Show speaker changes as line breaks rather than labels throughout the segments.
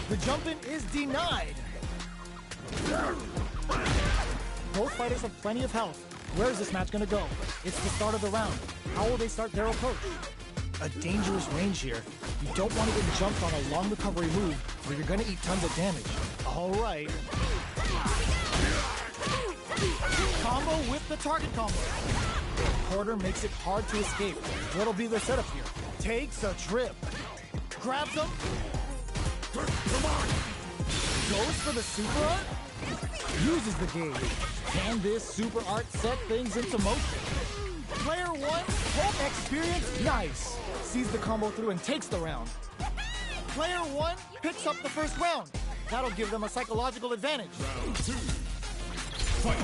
The jump-in is denied. Both fighters have plenty of health. Where is this match gonna go? It's the start of the round. How will they start their approach? A dangerous range here. You don't want to get jumped on a long recovery move where you're gonna eat tons of damage. All right. Combo with the target combo. Corner makes it hard to escape. What'll be the setup here? Takes a trip. Grabs him. Goes for the super art. Uses the gauge. Can this super art set things into motion? Player one, home experience, nice. Sees the combo through and takes the round. Player one picks up the first round. That'll give them a psychological advantage.
Round 2. Fight.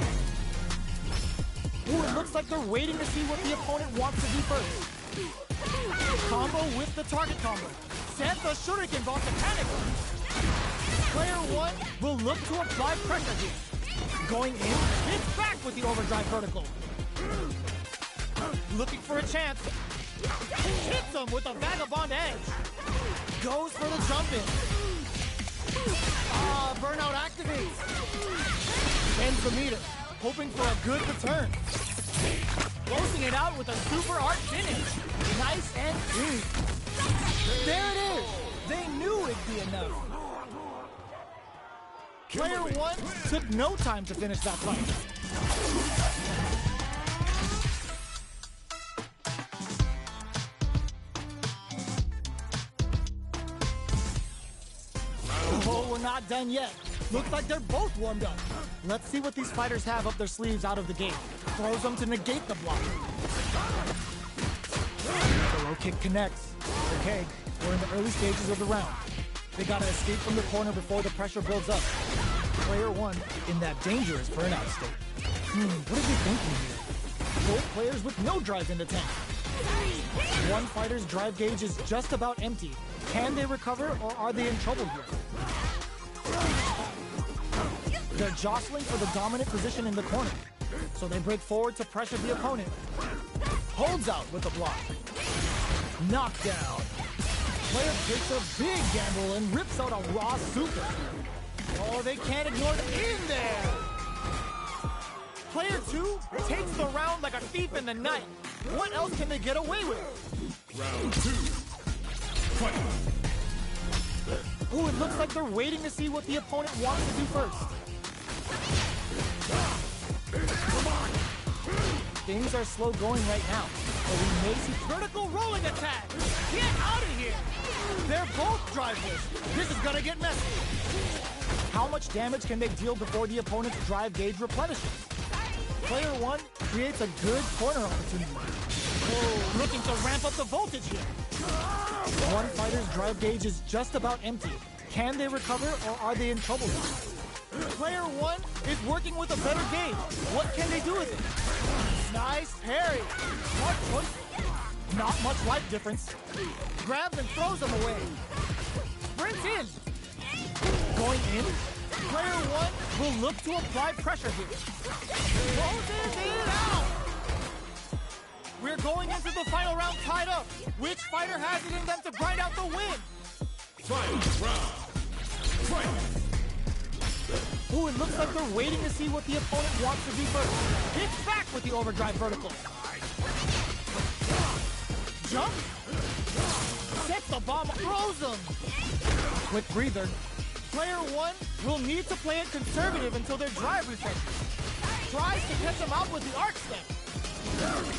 Ooh, it looks like they're waiting to see what the opponent wants to do first. Combo with the target combo. Sent the shuriken bomb to panic. Player one will look to apply pressure here. Going in, hits back with the overdrive vertical. Looking for a chance. Hits him with a vagabond edge. Goes for the jump in. Burnout activates. Ends the meter, hoping for a good return. Closing it out with a super art finish. Nice and clean. There it is. They knew it'd be enough. Player one took no time to finish that fight. Oh, we're not done yet. Looks like they're both warmed up. Let's see what these fighters have up their sleeves out of the gate. Throws them to negate the block. The low kick connects. Okay, we're in the early stages of the round. They gotta escape from the corner before the pressure builds up. Player one in that dangerous burnout state. What is he thinking here? Both players with no drive in the tank. One fighter's drive gauge is just about empty. Can they recover or are they in trouble here? They're jostling for the dominant position in the corner. So they break forward to pressure the opponent. Holds out with the block. Knockdown. Player takes a big gamble and rips out a raw super. Oh, they can't ignore the in there. Player two takes the round like a thief in the night. What else can they get away with?
Round 2. Fight.
Ooh, it looks like they're waiting to see what the opponent wants to do first. Things are slow going right now, but we may see vertical rolling attack. Get out of here! They're both driveless. This is gonna get messy. How much damage can they deal before the opponent's drive gauge replenishes? Player one creates a good corner opportunity. Oh, looking to ramp up the voltage here. One fighter's drive gauge is just about empty. Can they recover or are they in trouble here? Player one is working with a better gauge. What can they do with it? Nice parry. Smart choice. Not much life difference. Grabs and throws them away. Sprints in. Going in. Player one will look to apply pressure here. Closes it out. We're going into the final round tied up. Which fighter has it in them to grind out the win?
Final round. Fight.
Ooh, it looks like they're waiting to see what the opponent wants to do first. Hits back with the overdrive vertical. Jump. Sets the bomb, throws them. Quick breather. Player one will need to play it conservative until their drive refreshes. Tries to catch them out with the arc step.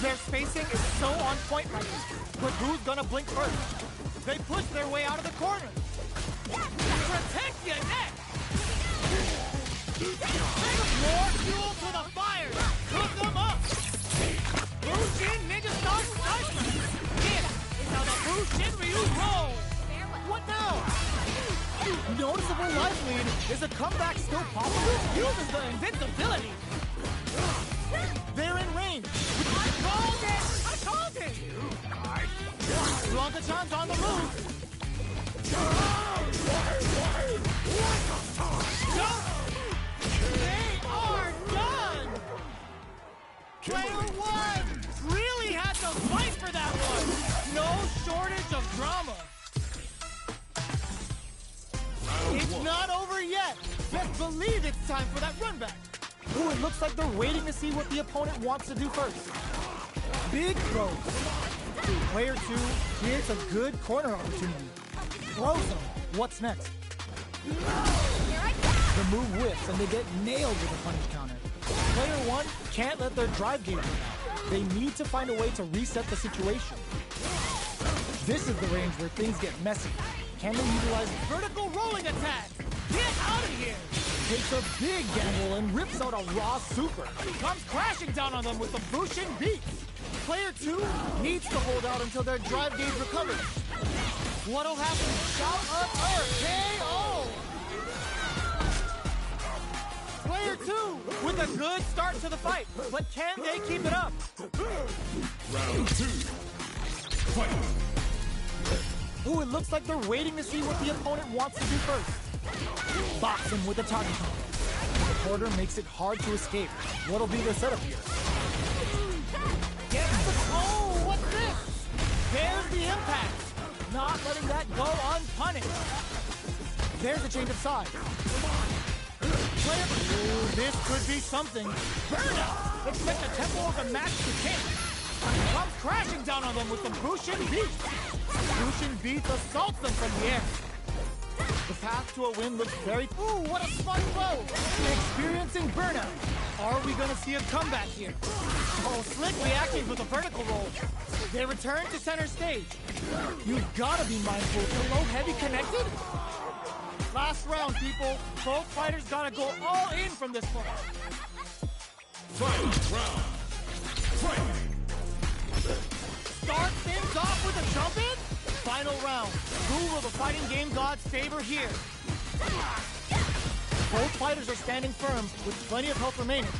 Their spacing is so on point right now. But who's gonna blink first? They push their way out of the corner. Protect your neck! More fuel to the fire! Cook them up! Bushin Ninja Star Sniper! This is how the Bushin Ryu roll! What now? Noticeable life lead. Is a comeback still possible? Uses the invincibility! They're in range! I called it! I called it! Blanca-chan's on the move! Jump! They are done! Player one really had to fight for that one! No shortage of drama! believe it's time for that run back. Ooh, it looks like they're waiting to see what the opponent wants to do first. Big throws. Player 2 creates a good corner opportunity. Throws them. What's next? The move whiffs and they get nailed with a punish counter. Player 1 can't let their drive gauge run out. They need to find a way to reset the situation. This is the range where things get messy. Can they utilize vertical rolling attack? Get out of here! Takes a big gamble and rips out a raw super. Comes crashing down on them with the Bushin beats. Player 2 needs to hold out until their drive gauge recovers. What'll happen? Shout up Earth! KO! Player 2 with a good start to the fight, but can they keep it up?
Round 2. Fight.
Ooh, it looks like they're waiting to see what the opponent wants to do first. Box him with a target combo. The quarter makes it hard to escape. What'll be the setup here? Get the... Oh, what's this? There's the impact. Not letting that go unpunished. There's a change of sides. Ooh, this could be something. Burnout! Expect the tempo of the match to change. Comes crashing down on them with the Bushin beat. Bushin beats assaults them from the air. The path to a win looks very... Ooh, what a smart throw! Experiencing burnout. Are we going to see a comeback here? Oh, slick reacting with a vertical roll. They return to center stage. You've got to be mindful. Is low heavy connected? Last round, people. Both fighters got to go all in from this point.
Final round. Fight.
Start things off with a jump in? Final round. Who will the fighting game gods favor here? Both fighters are standing firm with plenty of health remaining.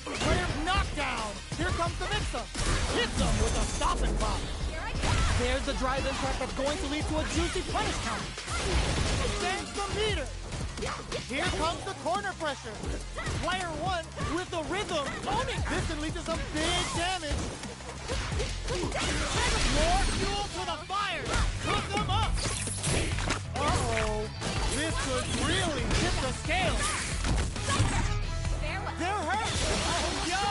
Player knockdown. Here comes the mix-up. Hits them with a stop and pop. There's the drive impact that's going to lead to a juicy punish count. Sends the meter. Here comes the corner pressure. Player 1 with the rhythm owning. This can lead to some big damage. More fuel to the fire. Cook them up. Uh-oh. This could really tip the scale. They're hurt. Oh, yo,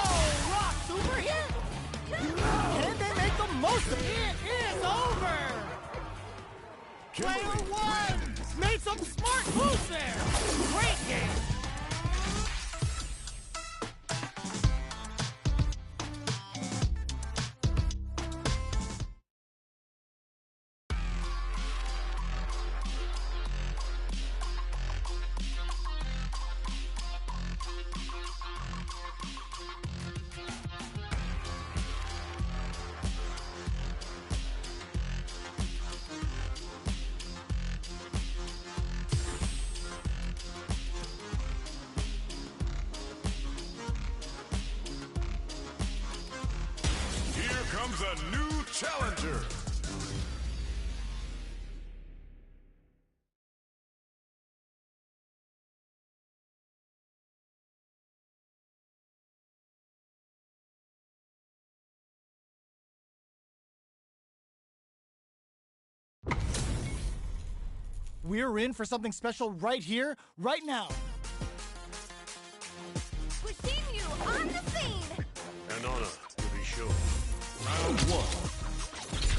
Rock Super here. Can they make the most of it? It is over. Player 1 made some smart moves there. Great game.
Comes a new challenger.
We're in for something special right here, right now.
We're seeing you on the scene.
An honor, to be sure. Round 1.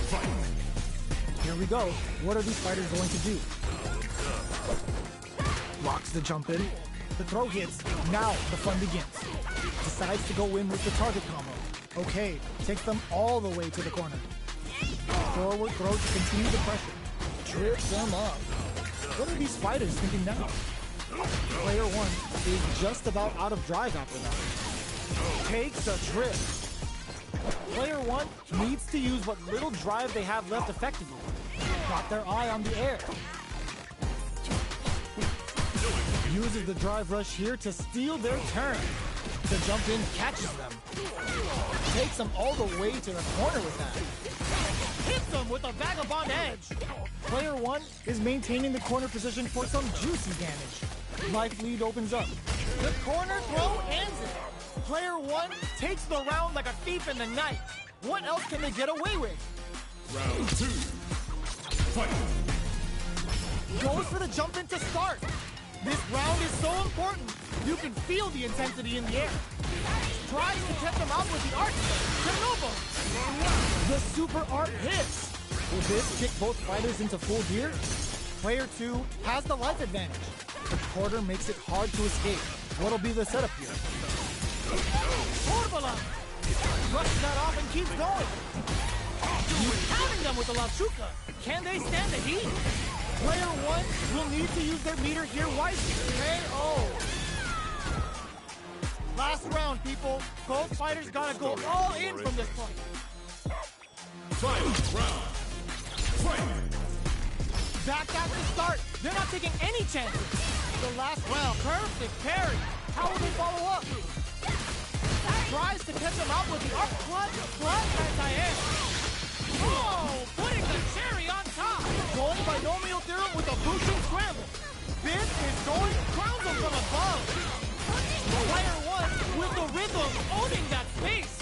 Fight.
Here we go. What are these fighters going to do? Blocks the jump in. The throw hits. Now the fun begins. Decides to go in with the target combo. Okay, takes them all the way to the corner. Forward throw to continue the pressure. Trips them up. What are these fighters thinking now? Player 1 is just about out of drive after that. Takes a trip. Player 1 needs to use what little drive they have left effectively. Got their eye on the air. Uses the drive rush here to steal their turn. The jump in catches them. Takes them all the way to the corner with that. Hits them with a vagabond edge. Player 1 is maintaining the corner position for some juicy damage. Life lead opens up. The corner throw ends it. Player 1 takes the round like a thief in the night. What else can they get away with?
Round 2. Fight.
Goes for the jump in to start. This round is so important. You can feel the intensity in the air. Tries to test them out with the arc Chernobyl. The super art hits. Will this kick both fighters into full gear? Player 2 has the life advantage. The quarter makes it hard to escape. What'll be the setup here? Orbola! Brushes that off and keeps going. He's pounding them with the Lashuka. Can they stand the heat? Player 1 will need to use their meter here wisely. KO! Last round, people. Both fighters gotta go all in from this point.
Final round. Fight!
Back at the start. They're not taking any chances. The last round. Perfect parry. How will they follow up? Tries to catch him out with the up plus anti-air. Oh, putting the cherry on top. Going binomial theorem with a boosting scramble. This is going crowns him from above. Player 1 with the rhythm owning that space.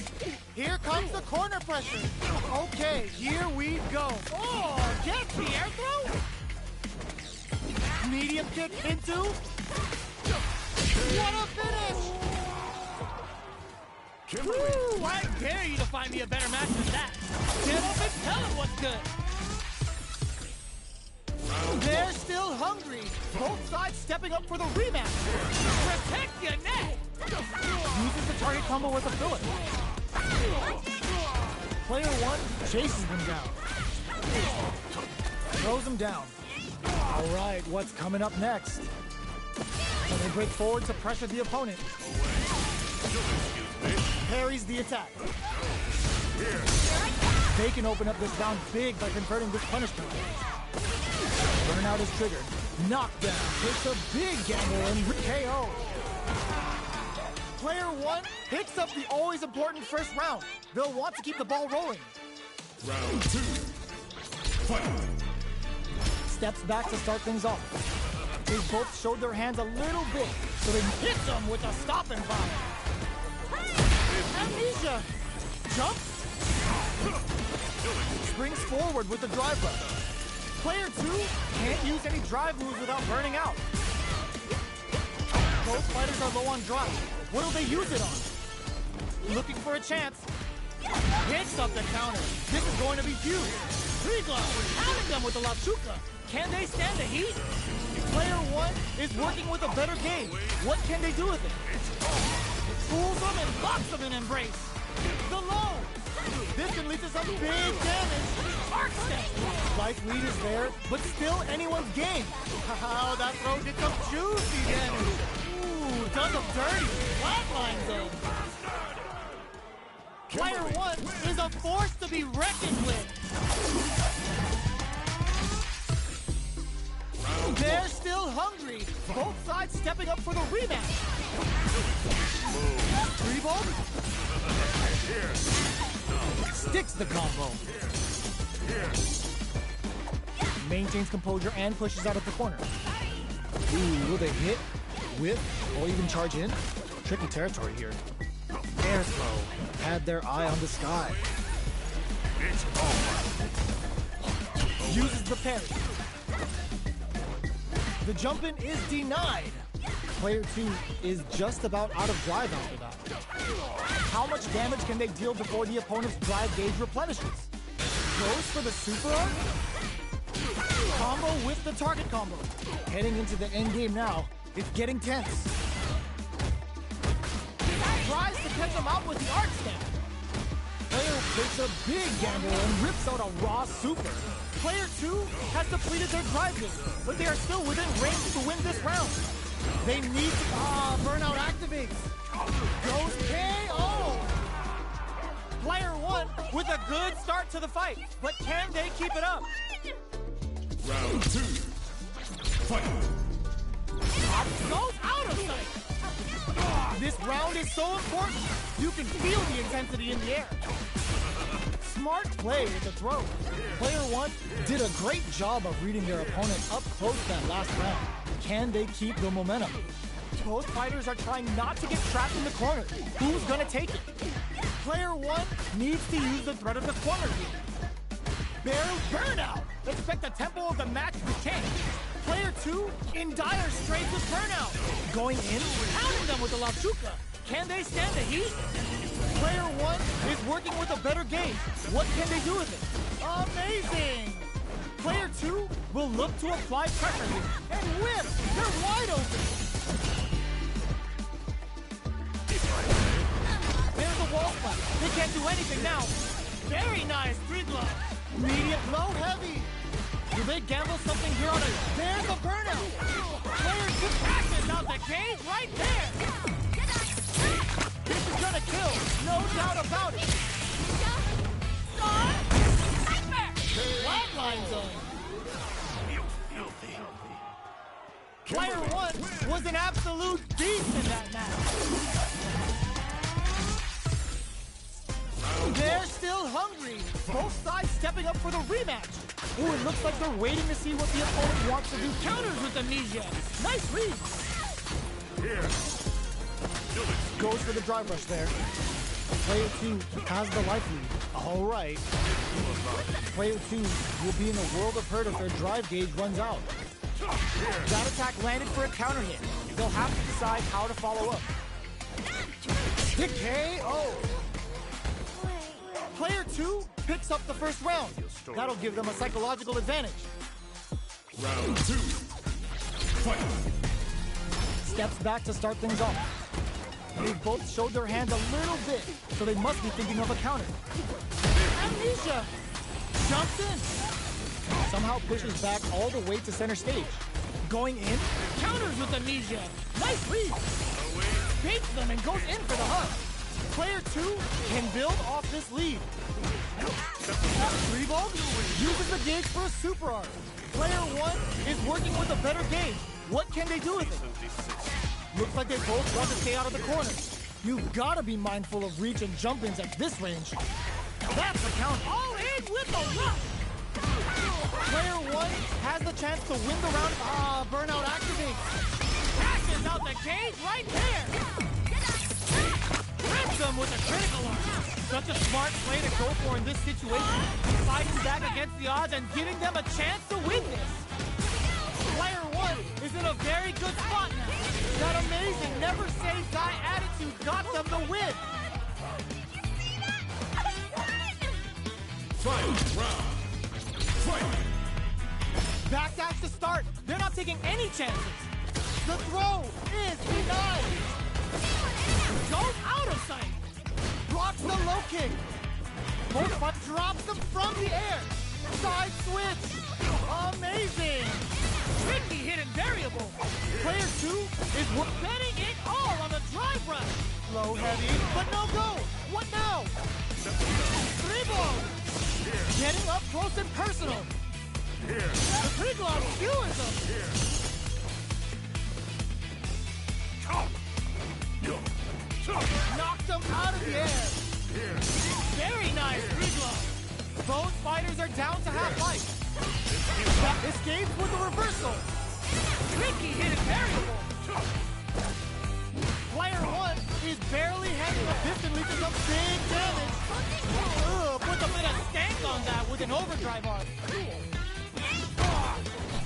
Here comes the corner pressure. Okay, here we go. Oh, gets the air throw. Medium kick into. What a finish! Woo, I dare you to find me a better match than that. Get up and tell him what's good. They're still hungry. Both sides stepping up for the rematch. Protect your neck. Uses the target combo with a filler. Player 1 chases them down. Throws them down. All right, what's coming up next? Can they break forward to pressure the opponent? Parries the attack. They can open up this round big by converting this punishment. Burnout is triggered. Knockdown takes a big gamble and KO. Player 1 picks up the always important first round. They'll want to keep the ball rolling.
Round 2. Fight!
Steps back to start things off. They both showed their hands a little bit, so they hit them with a stopping bomb. Amnesia! Jumps. Springs forward with the drive rush. Player 2 can't use any drive moves without burning out. Both fighters are low on drive. What'll they use it on? Looking for a chance. Hits up the counter. This is going to be huge. Triglav pounding them with the Lashuka. Can they stand the heat? Player 1 is working with a better game. What can they do with it? Fools them and locks them in embrace. The low. This can lead to some big damage. Arc step. Life lead is there, but still anyone's game. How that throw did some juicy damage. Ooh, does them dirty. Flatlines them. Player 1 is a force to be reckoned with. They're still hungry. Both sides stepping up for the rematch. Revolt sticks the combo. Maintains composure and pushes out of the corner. Ooh, will they hit, whip, or even charge in? Tricky territory here. Air throw had their eye on the sky.
It's over.
Uses the parry. The jump-in is denied. Player 2 is just about out of drive after that. How much damage can they deal before the opponent's drive gauge replenishes? Goes for the super art? Combo with the target combo. Heading into the end game now. It's getting tense. Tries to catch him out with the arc stamp. Player takes a big gamble and rips out a raw super. Player 2 has depleted their drive game, but they are still within range to win this round. They need to... Burnout activates. Goes KO. Player 1 with a good start to the fight, but can they keep it up?
Round 2. Fight!
Goes out of sight. This round is so important. You can feel the intensity in the air. Smart play with the throw. Player 1 did a great job of reading their opponent up close that last round. Can they keep the momentum? Both fighters are trying not to get trapped in the corner. Who's gonna take it? Player 1 needs to use the threat of the corner here. Barrel burnout. Expect the tempo of the match to change. Player 2 in dire straits with burnout. Going in, pounding them with the Lachuka. Can they stand the heat? Player 1 is working with a better gauge. What can they do with it? Amazing! Player 2 will look to apply pressure here. And whip! They're wide open! There's a wall spot. They can't do anything now. Very nice, 3 glove. Medium, low, heavy. Do they gamble something here on a... There's a burnout. Player 2 passes out the cage right there. This is gonna kill, no doubt about it. Flatline zone. Player 1 was an absolute beast in that match. They're still hungry. Both sides stepping up for the rematch. Ooh, it looks like they're waiting to see what the opponent wants to do. Counters with amnesia. Nice read.
Here.
Goes for the drive rush there. Player 2 has the life lead. All right. Player 2 will be in a world of hurt if their drive gauge runs out. That attack landed for a counter hit. They'll have to decide how to follow up. The KO! Player 2 picks up the first round. That'll give them a psychological advantage.
Round 2. Fight.
Steps back to start things off. They've both showed their hand a little bit, so they must be thinking of a counter. Amnesia! Jumps in. Somehow pushes back all the way to center stage. Going in, counters with amnesia. Nice read. Beats them and goes in for the hug. Player 2 can build off this lead. Vivo uses the gauge for a super art. Player 1 is working with a better gauge. What can they do with it? Looks like they both want to stay out of the corner. You've got to be mindful of reach and jump-ins at this range. That's a count. All in with a rush. Player 1 has the chance to win the round. Burnout activates. Passes out the cage right there. Rips them with a critical arm. Such a smart play to go for in this situation. Fighting back against the odds and giving them a chance to win this. Player 1 is in a very good spot now. That amazing never say die attitude got them the win.
Final round. Fight.
Backdash to start. They're not taking any chances. The throw is denied. Goes out of sight. Blocks the low kick. Both drops them from the air. Side switch. Amazing. Tricky hidden variable. Player 2 is betting it all on the drive rush. Low heavy, but no go. What now? Vivo. Getting up close and personal. The Priglov skewers them. Knocked them out of the air. Very nice, Priglov. Both fighters are down to half life. Escapes with a reversal. Tricky hidden variable. Player 1 is barely hanging a fist and leaking some big damage. Puts a bit of stank on that with an overdrive arm.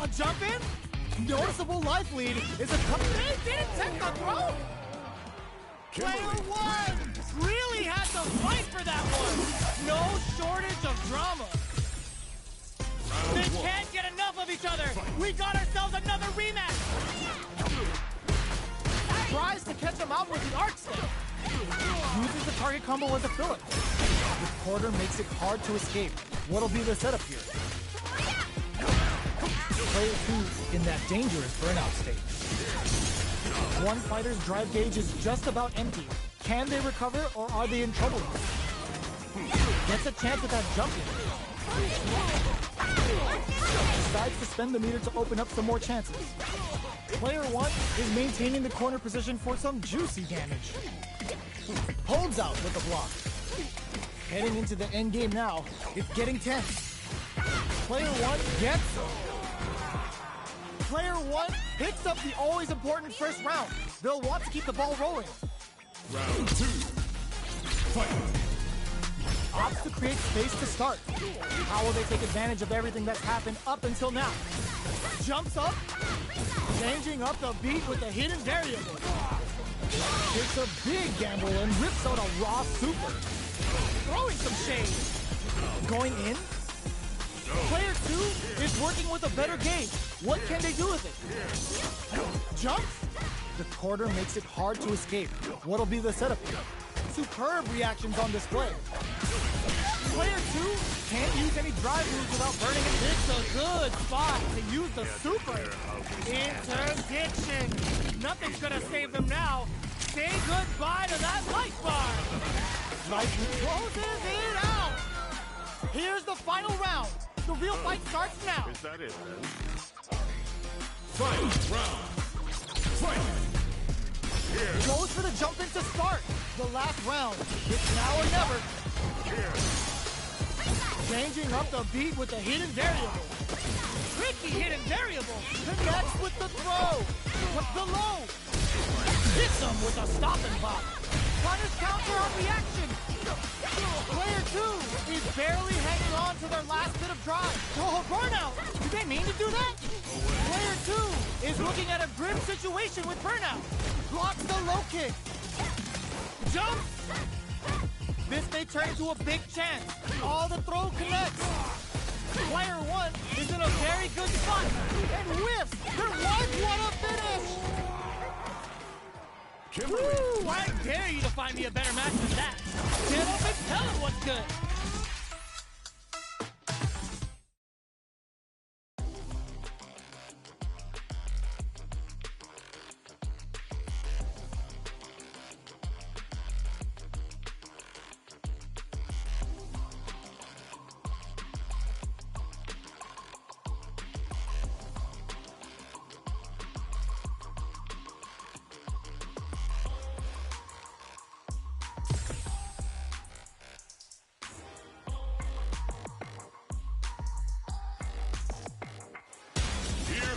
A jump in? Noticeable life lead is a couple. They didn't take the throw. Player 1 really had to fight for that one. No shortage of drama. They can't get enough of each other. We got ourselves another rematch. Tries to catch him out with the arc step. Uses the target combo as a filler. The quarter makes it hard to escape. What'll be the setup here? Player 2 in that dangerous burnout state. One fighter's drive gauge is just about empty. Can they recover or are they in trouble? Gets a chance at that jump in. Decides to spend the meter to open up some more chances. Player 1 is maintaining the corner position for some juicy damage. Holds out with the block. Heading into the end game now. It's getting tense. Player 1 gets... Player 1 picks up the always important first round. They'll want to keep the ball rolling.
Round 2. Fight.
Opts to create space to start. How will they take advantage of everything that's happened up until now? Jumps up, changing up the beat with the hidden variable. Takes a big gamble and rips out a raw super. Throwing some shade. Going in. Player 2 is working with a better gauge. What can they do with it? Jumps? The corner makes it hard to escape. What'll be the setup here? Superb reactions on display. Player 2 can't use any drive moves without burning it. It's a good spot to use the super. Interdiction. Nothing's gonna save them now. Say goodbye to that light bar. Light closes it out. Here's the final round. The real fight starts now.
Is that it then?
Fight round. Fight.
Here.
Goes for the jump in to start. The last round. It's now or never.
Here.
Changing up the beat with the hidden variable. Tricky hidden variable. Connects with the throw. With the low. Hits him with a stop and bop. Punish counter on reaction. Player 2 is barely hanging on to their last bit of drive. Oh, burnout. Did they mean to do that? Player 2 is looking at a grim situation with burnout. Blocks the low kick. Jump. This may turn into a big chance. All the throw connects. Player 1 is in a very good spot and whiffs. There was what a finish. Woo! I dare you to find me a better match than that. Get up and tell it what's good.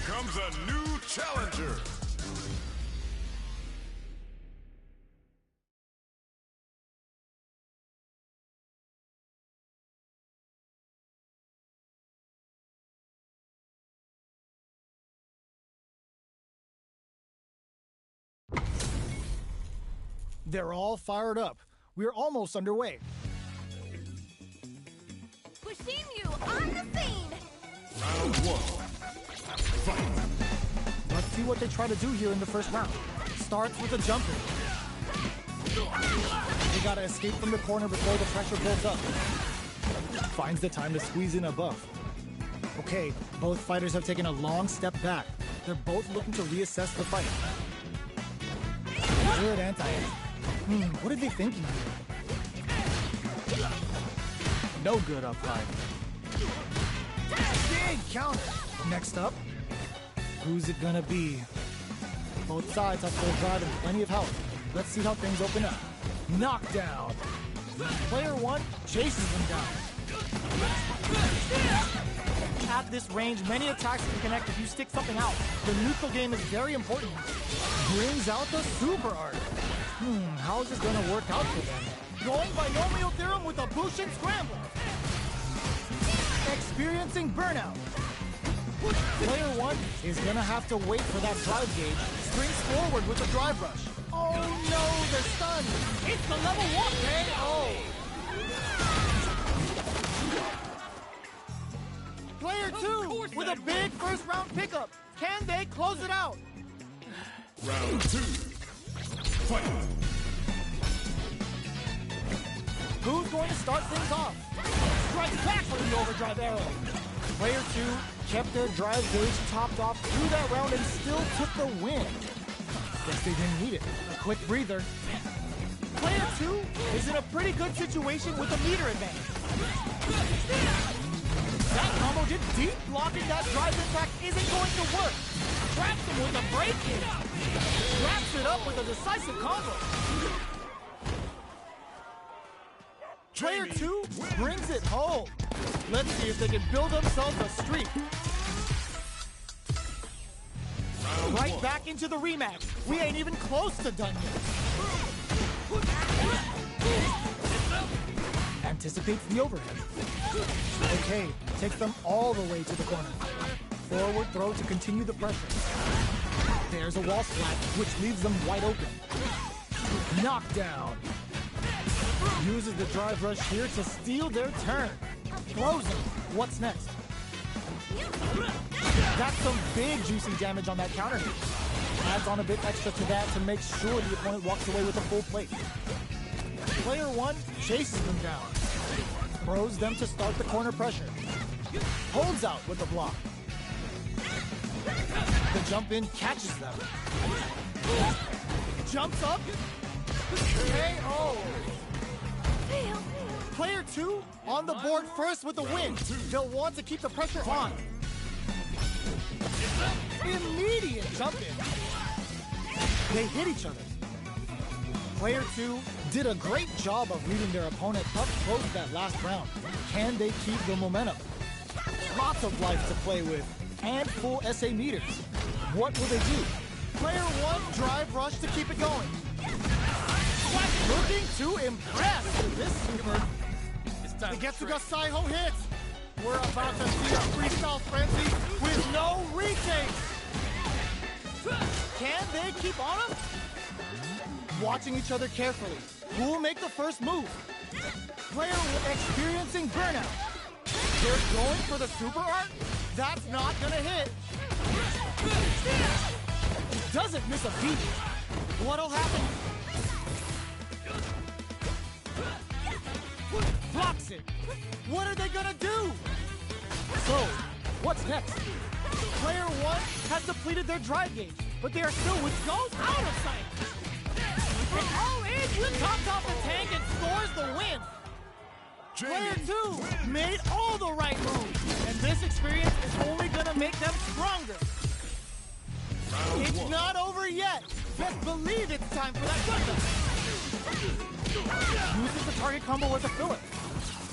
Comes a new challenger.
They're all fired up. We're almost underway.
We're seeing you on the scene.
Round 1. Fight.
Let's see what they try to do here in the first round. Starts with a jumper. They gotta escape from the corner before the pressure builds up. Finds the time to squeeze in above. Okay, both fighters have taken a long step back. They're both looking to reassess the fight. Good anti-air. What are they thinking here? No good up high. Big counter. Next up, who's it gonna be? Both sides have full drive and plenty of health. Let's see how things open up. Knockdown. Player 1 chases them down. At this range, many attacks can connect if you stick something out. The neutral game is very important. Brings out the super art. How is this gonna work out for them? Going binomial theorem with a Bushin scramble. Experiencing burnout. Player 1 is gonna have to wait for that drive gauge. Springs forward with a drive rush. Oh no, they're stunned. It's the level 1 KO. Player 2 with a big first round pickup. Can they close it out?
Round 2. Fight.
Who's going to start things off? Strikes back with the overdrive arrow. Player 2 kept their drive gauge topped off through that round and still took the win. Guess they didn't need it. A quick breather. Player 2 is in a pretty good situation with a meter advantage. That combo did deep. Blocking that drive impact isn't going to work. Traps him with a break-in. Wraps it up with a decisive combo. Player 2 brings it home. Let's see if they can build themselves a streak. Right back into the rematch. We ain't even close to done yet. Anticipates the overhead. Okay, takes them all the way to the corner. Forward throw to continue the pressure. There's a wall splat, which leaves them wide open. Knockdown. Uses the drive rush here to steal their turn. Throws him. What's next? That's some big juicy damage on that counter hit. Adds on a bit extra to that to make sure the opponent walks away with a full plate. Player 1 chases them down. Throws them to start the corner pressure. Holds out with the block. The jump in catches them. Jumps up. KO. Player 2 on the board first with the win. They'll want to keep the pressure on. Immediate jump in. They hit each other. Player 2 did a great job of reading their opponent up close that last round. Can they keep the momentum? Lots of life to play with and full SA meters. What will they do? Player 1 drive rush to keep it going. Looking to impress with this super. The Getsuga Saiho hits. We're about to see a freestyle frenzy with no retakes. Can they keep on him? Watching each other carefully. Who will make the first move? Player experiencing burnout. They're going for the super art? That's not gonna hit. Doesn't miss a beat. What'll happen? Blocks it. What are they gonna do? So, what's next? Player 1 has depleted their drive gauge, but they are still which goes out of sight. And all in, tops off the tank and scores the win. Player 2 made all the right moves, and this experience is only gonna make them stronger. It's not over yet. Best believe it's time for that gunda. Uses the target combo as a filler.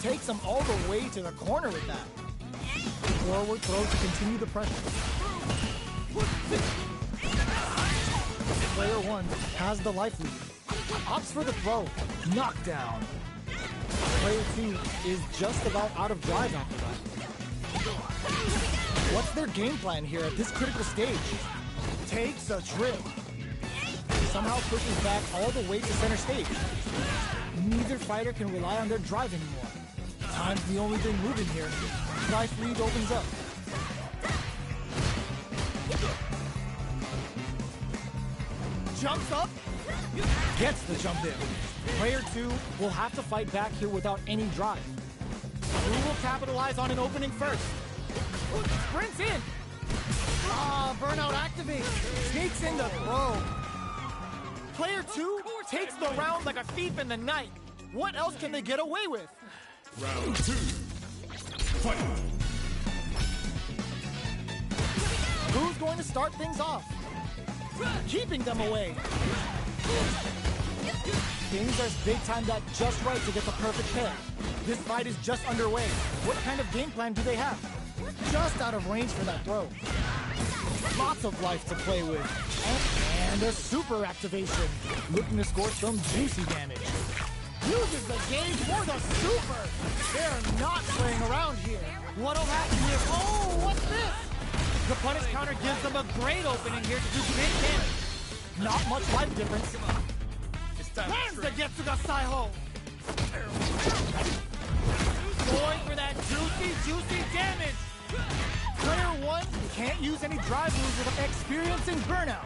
Takes them all the way to the corner with that. Forward throw to continue the pressure. Player 1 has the life lead. Opts for the throw. Knockdown. Player 2 is just about out of drive after that. What's their game plan here at this critical stage? Takes a trip. Somehow pushes back all the way to center stage. Neither fighter can rely on their drive anymore. Time's the only thing moving here. Life lead opens up. Jumps up. Gets the jump in. Player 2 will have to fight back here without any drive. Who will capitalize on an opening first? Sprints in. Burnout activates. Sneaks in the throw. Player 2 takes the round like a thief in the night. What else can they get away with?
Round 2. Fight.
Who's going to start things off? Keeping them away. Things are big timed out just right to get the perfect pair. This fight is just underway. What kind of game plan do they have? Just out of range for that throw. Lots of life to play with. And a super activation. Looking to score some juicy damage. Uses the gauge for the super. They're not playing around here. What'll happen here? Oh, what's this? The punish counter gives them a great opening here to do big damage. Not much life difference. Lands the Getsuga Saiho. Going for that juicy damage. Player 1 can't use any drive moves without experiencing burnout.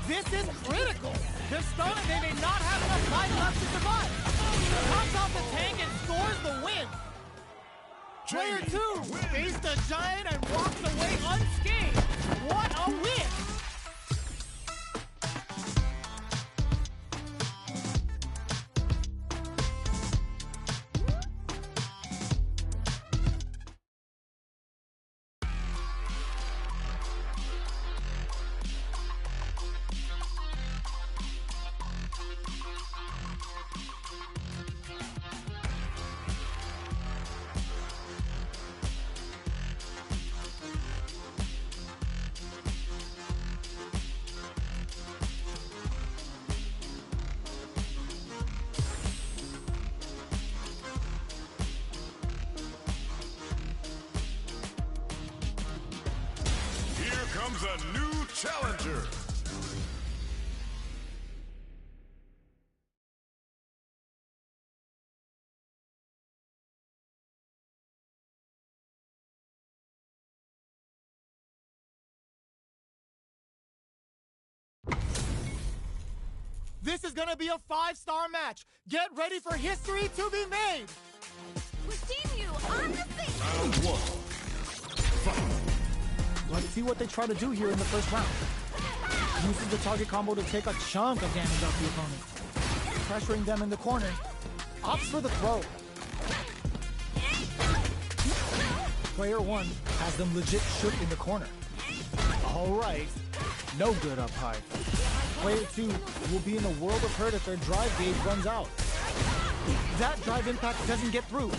This is critical. They're stunned and they may not have enough life left to survive. Knocks off the tank and scores the win. Player 2 faced the giant and walks away unscathed. What a win!
comes a new challenger.
This is gonna be a 5-star match. Get ready for history to be made.
We're seeing you on the scene.
Round 1. Fight.
Let's see what they try to do here in the first round. Uses the target combo to take a chunk of damage off the opponent. Pressuring them in the corner. Opts for the throw. Player 1 has them legit shook in the corner. All right. No good up high. Player 2 will be in a world of hurt if their drive gauge runs out. That drive impact doesn't get through.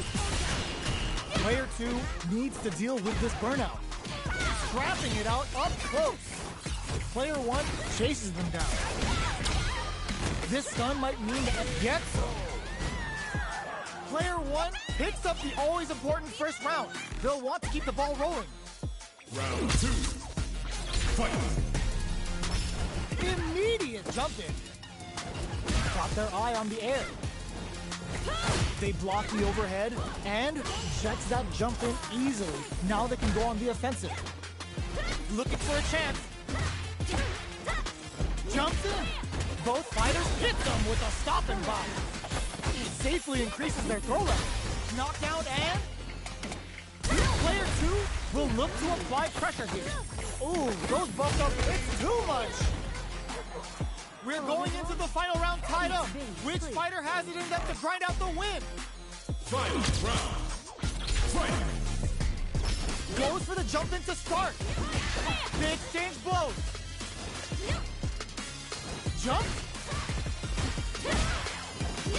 Player 2 needs to deal with this burnout. Scrapping it out up close. Player 1 chases them down. This stun might mean that it gets them. Player 1 picks up the always important first round. They'll want to keep the ball rolling.
Round 2. Fight.
Immediate jump in. Got their eye on the air. They block the overhead and checks that jump in easily. Now they can go on the offensive. Looking for a chance. Jumps in. Both fighters hit them with a stopping bomb. Safely increases their throw level. Knockdown and player 2 will look to apply pressure here. Ooh, those buffed up hits too much. We're going into the final round tied up. Which fighter has it in them to grind out the win?
Final round. Fight.
Goes for the jump in to start. They exchange blows. Jump.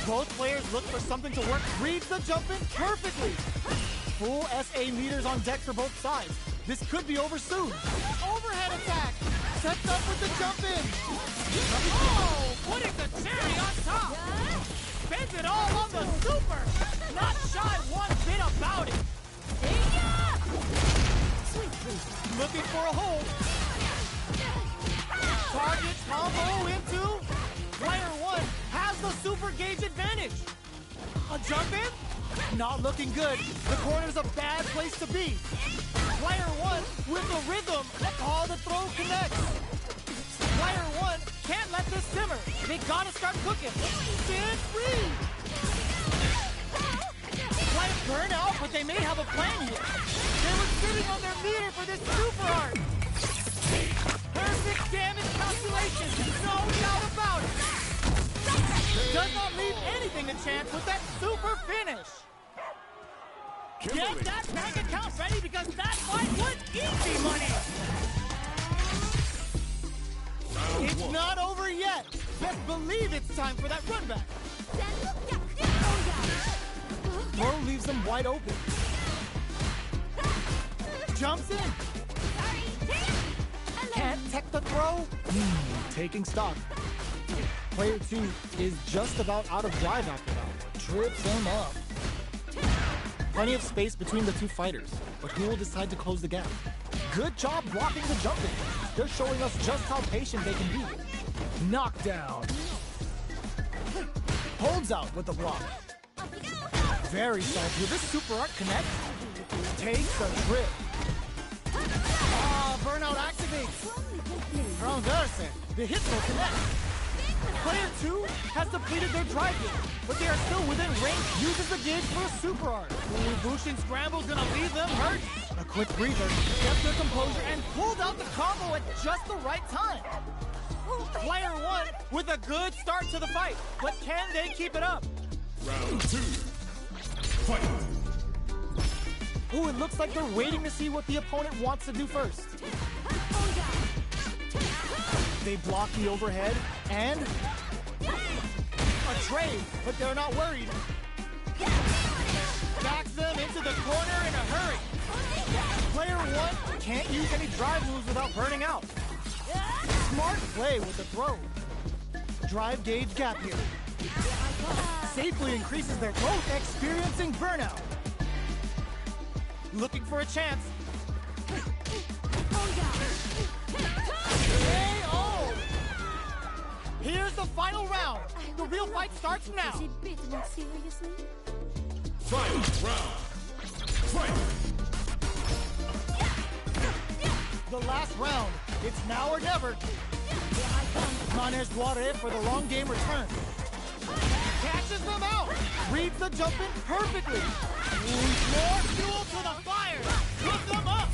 Both players look for something to work. Reads the jump in perfectly. Full SA meters on deck for both sides. This could be over soon. Overhead attack. Sets up with the jump in. Oh, putting the cherry on top. Spends it all on the super. Not shy one bit about it. Looking for a hold. Target combo into player 1 has the super gauge advantage. A jump in? Not looking good. The corner's a bad place to be. Player 1 with the rhythm. All the throw connects. Player 1 can't let this simmer. They gotta start cooking. Spin free. Might burn out, but they may have a plan here. They were sitting on their meter for this super art. Perfect damage calculation. No doubt about it. Does not leave anything to chance with that super finish. Get that bank account ready because that fight was easy money. It's not over yet. Best believe it's time for that run back. Throw leaves them wide open. Jumps in. Can't tech the throw. Taking stock. Player 2 is just about out of drive after that. Trips him up. Plenty of space between the two fighters, but who will decide to close the gap? Good job blocking the jump in. They're showing us just how patient they can be. Knockdown. Holds out with the block. Very soft. Will this super art connect? Takes a trip. Burnout activates. Renverse. The hit will connect. Player 2 has depleted their drive gauge, but they are still within range. Uses the gauge for a super art. Bushin Scramble's gonna leave them hurt. A quick breather, kept their composure, and pulled out the combo at just the right time. Player 1 with a good start to the fight, but can they keep it up?
Round 2. Fight.
Ooh, it looks like they're waiting to see what the opponent wants to do first. They block the overhead, and a trade, but they're not worried. Backs them into the corner in a hurry. Player 1 can't use any drive moves without burning out. Smart play with the throw. Drive gauge gap here. Safely increases their growth, experiencing burnout. Looking for a chance. KO! Here's the final round. The real fight starts now.
Is it bitten seriously?
Final round. Fight!
The last round. It's now or never. Manes Duare for the long game return. Catches them out. Reads the jump in perfectly. More fuel to the fire. Put them up.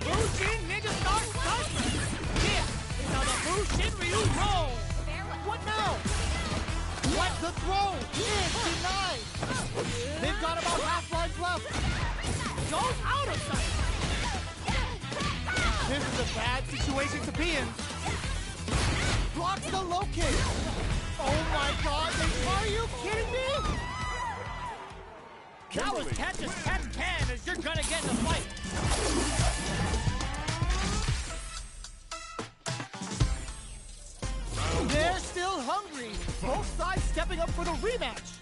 Bushin Ninja Star Sniper. This is how the Bushin Ryu roll. What now? What the throw is denied. They've got about half life left. Goes out of sight. This is a bad situation to be in. Blocks the low kick. Oh my god, are you kidding me? That was catch as catch can as you're gonna get in the fight. They're still hungry. Both sides stepping up for the rematch.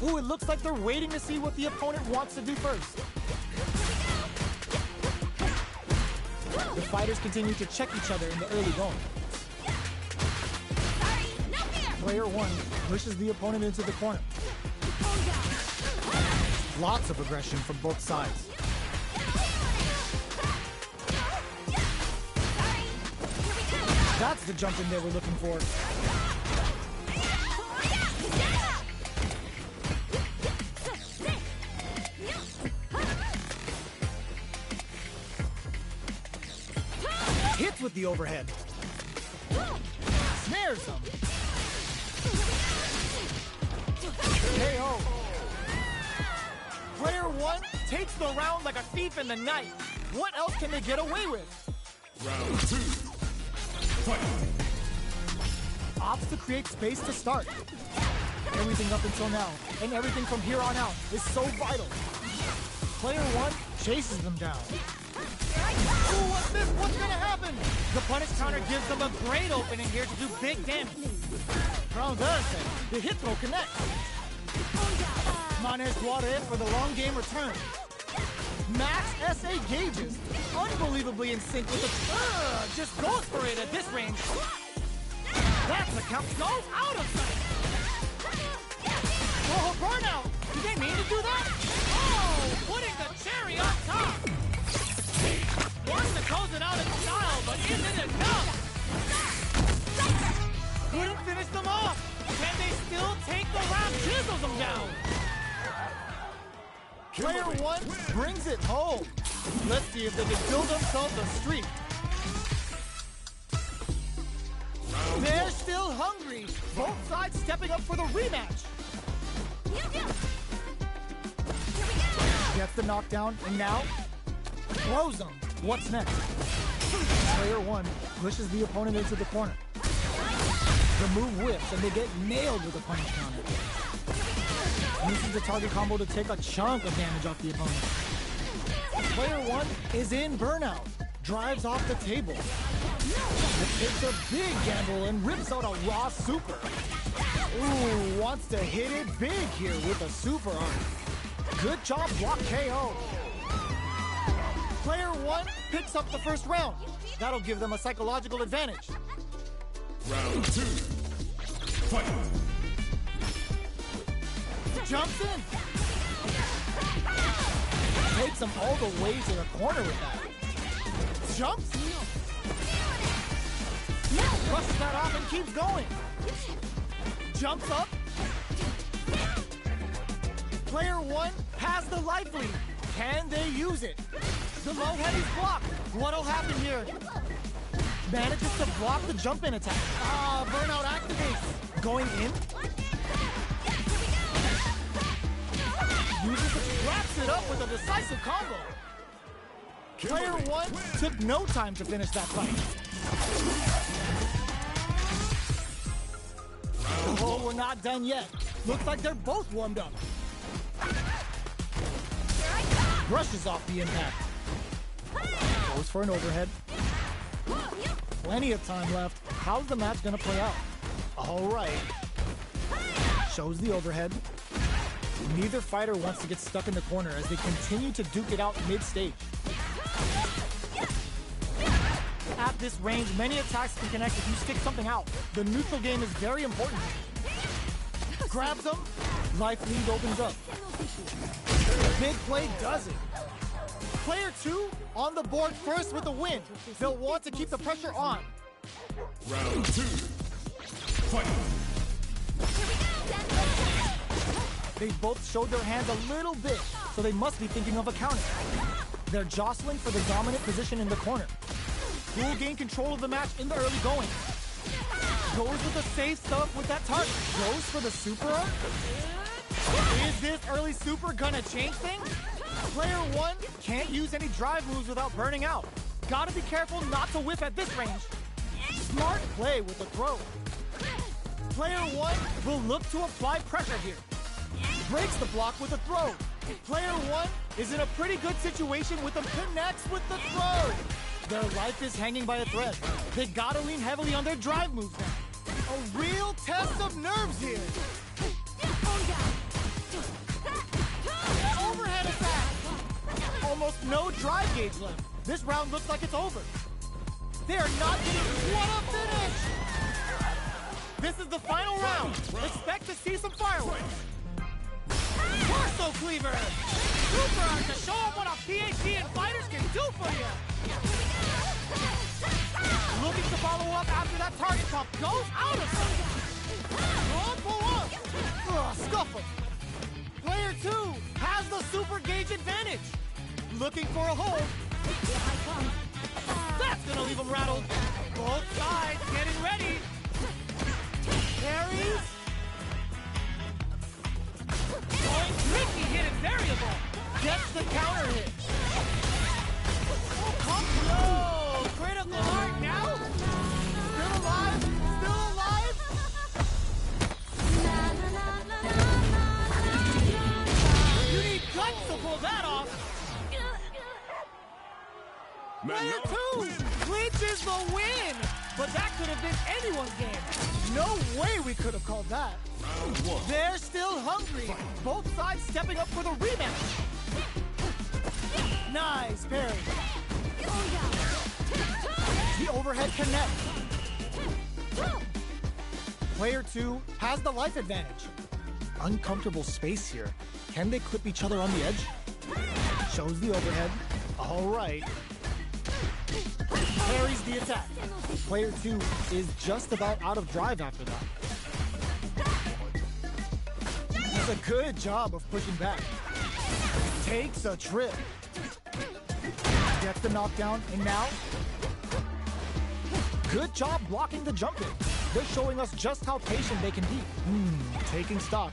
Ooh, it looks like they're waiting to see what the opponent wants to do first. The fighters continue to check each other in the early going. Player one pushes the opponent into the corner. Lots of aggression from both sides. That's the jump in they were looking for. Hits with the overhead. Snares him. KO. Player one takes the round like a thief in the night. What else can they get away with?
Round two. Fight!
Opts to create space to start. Everything up until now, and everything from here on out, is so vital. Player one chases them down. Ooh, what's this? What's gonna happen? The punish counter gives them a great opening here to do big damage. Round does it. The hit throw connects. Manes Duare for the long game return. Max SA gauges. Unbelievably in sync with the... just goes for it at this range. That's the count. Goes out of sight. Oh, burnout. Did they mean to do that? Oh, putting the cherry on top. Wants to close it out in style, but isn't enough. Couldn't finish them off. Can they still take the round? Chisels them down. Player one brings it home. Let's see if they can build themselves a streak. They're still hungry. Both sides stepping up for the rematch. Gets the knockdown, and now throws them. What's next? Player one pushes the opponent into the corner. The move whips, and they get nailed with a punish counter. Uses the target combo to take a chunk of damage off the opponent. Player one is in burnout. Drives off the table. Takes a big gamble and rips out a raw super. Ooh, wants to hit it big here with a super arm. Good job, block KO. Player one picks up the first round. That'll give them a psychological advantage.
Round two. Fight!
Jumps in. Takes him all the way to the corner with that. Jumps. Brushes that off and keeps going. Jumps up. Player one has the life lead. Can they use it? The low heavy's blocked. What'll happen here? Manages to block the jump in attack. Burnout activates. Going in. Uses it, wraps it up with a decisive combo. Player one took no time to finish that fight. Oh, we're not done yet. Looks like they're both warmed up. Brushes off the impact. Goes for an overhead. Plenty of time left. How's the match gonna play out? All right. Shows the overhead. Neither fighter wants to get stuck in the corner as they continue to duke it out mid-stage. At this range, many attacks can connect if you stick something out. The neutral game is very important. Grabs them, life lead opens up. Big play does it. Player 2 on the board first with a win. They'll want to keep the pressure on.
Round 2. Fight.
They both showed their hands a little bit, so they must be thinking of a counter. They're jostling for the dominant position in the corner. Who will gain control of the match in the early going? Goes with the safe stuff with that target. Goes for the super art? Is this early super gonna change things? Player 1 can't use any drive moves without burning out. Gotta be careful not to whiff at this range. Smart play with the throw. Player 1 will look to apply pressure here. Breaks the block with a throw. Player 1 is in a pretty good situation with them, connects with the throw. Their life is hanging by a thread. They gotta lean heavily on their drive moves now. A real test of nerves here. Overhead attack. Almost no drive gauge left. This round looks like it's over. They are not getting what a finish. This is the final round. Expect to see some fireworks. Torso cleaver. Super art to show them what a PhD in fighters can do for you. Looking to follow up after that target pump. Goes out of sight. Pull up. Scuffle. Player 2 has the super gauge advantage. Looking for a hold. That's gonna leave him rattled. Both sides getting ready. Parries. Going tricky hit and variable. Gets the counter hit. Oh, critical heart now. Still alive. Still alive. You need guts to pull that off. Player 2 clinches the win. But that could have been anyone's game. No way we could have called that. They're still hungry. Both sides stepping up for the rematch. Nice parry. The overhead connect. Player 2 has the life advantage. Uncomfortable space here. Can they clip each other on the edge? Shows the overhead. All right. Parries the attack. Player 2 is just about out of drive after that. Does a good job of pushing back. Takes a trip. Gets the knockdown, and now... Good job blocking the jump in. They're showing us just how patient they can be. Taking stock.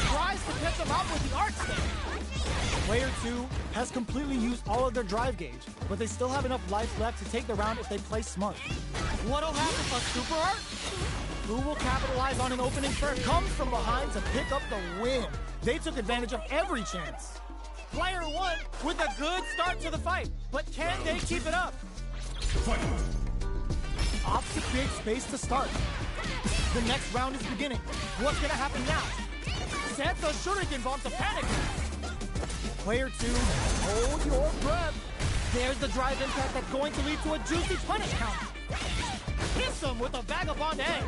Tries to catch them out with the arc stand. Player 2 has completely used all of their drive gauge, but they still have enough life left to take the round if they play smart. What'll happen? A super art? Who will capitalize on an opening first? Comes from behind to pick up the win. They took advantage of every chance. Player 1 with a good start to the fight, but can they keep it up?
Fight.
Opts to create space to start. The next round is beginning. What's gonna happen now? Sets a shuriken bomb to panic. Player 2, hold your breath. There's the drive impact that's going to lead to a juicy punish count. Hits him with a vagabond edge.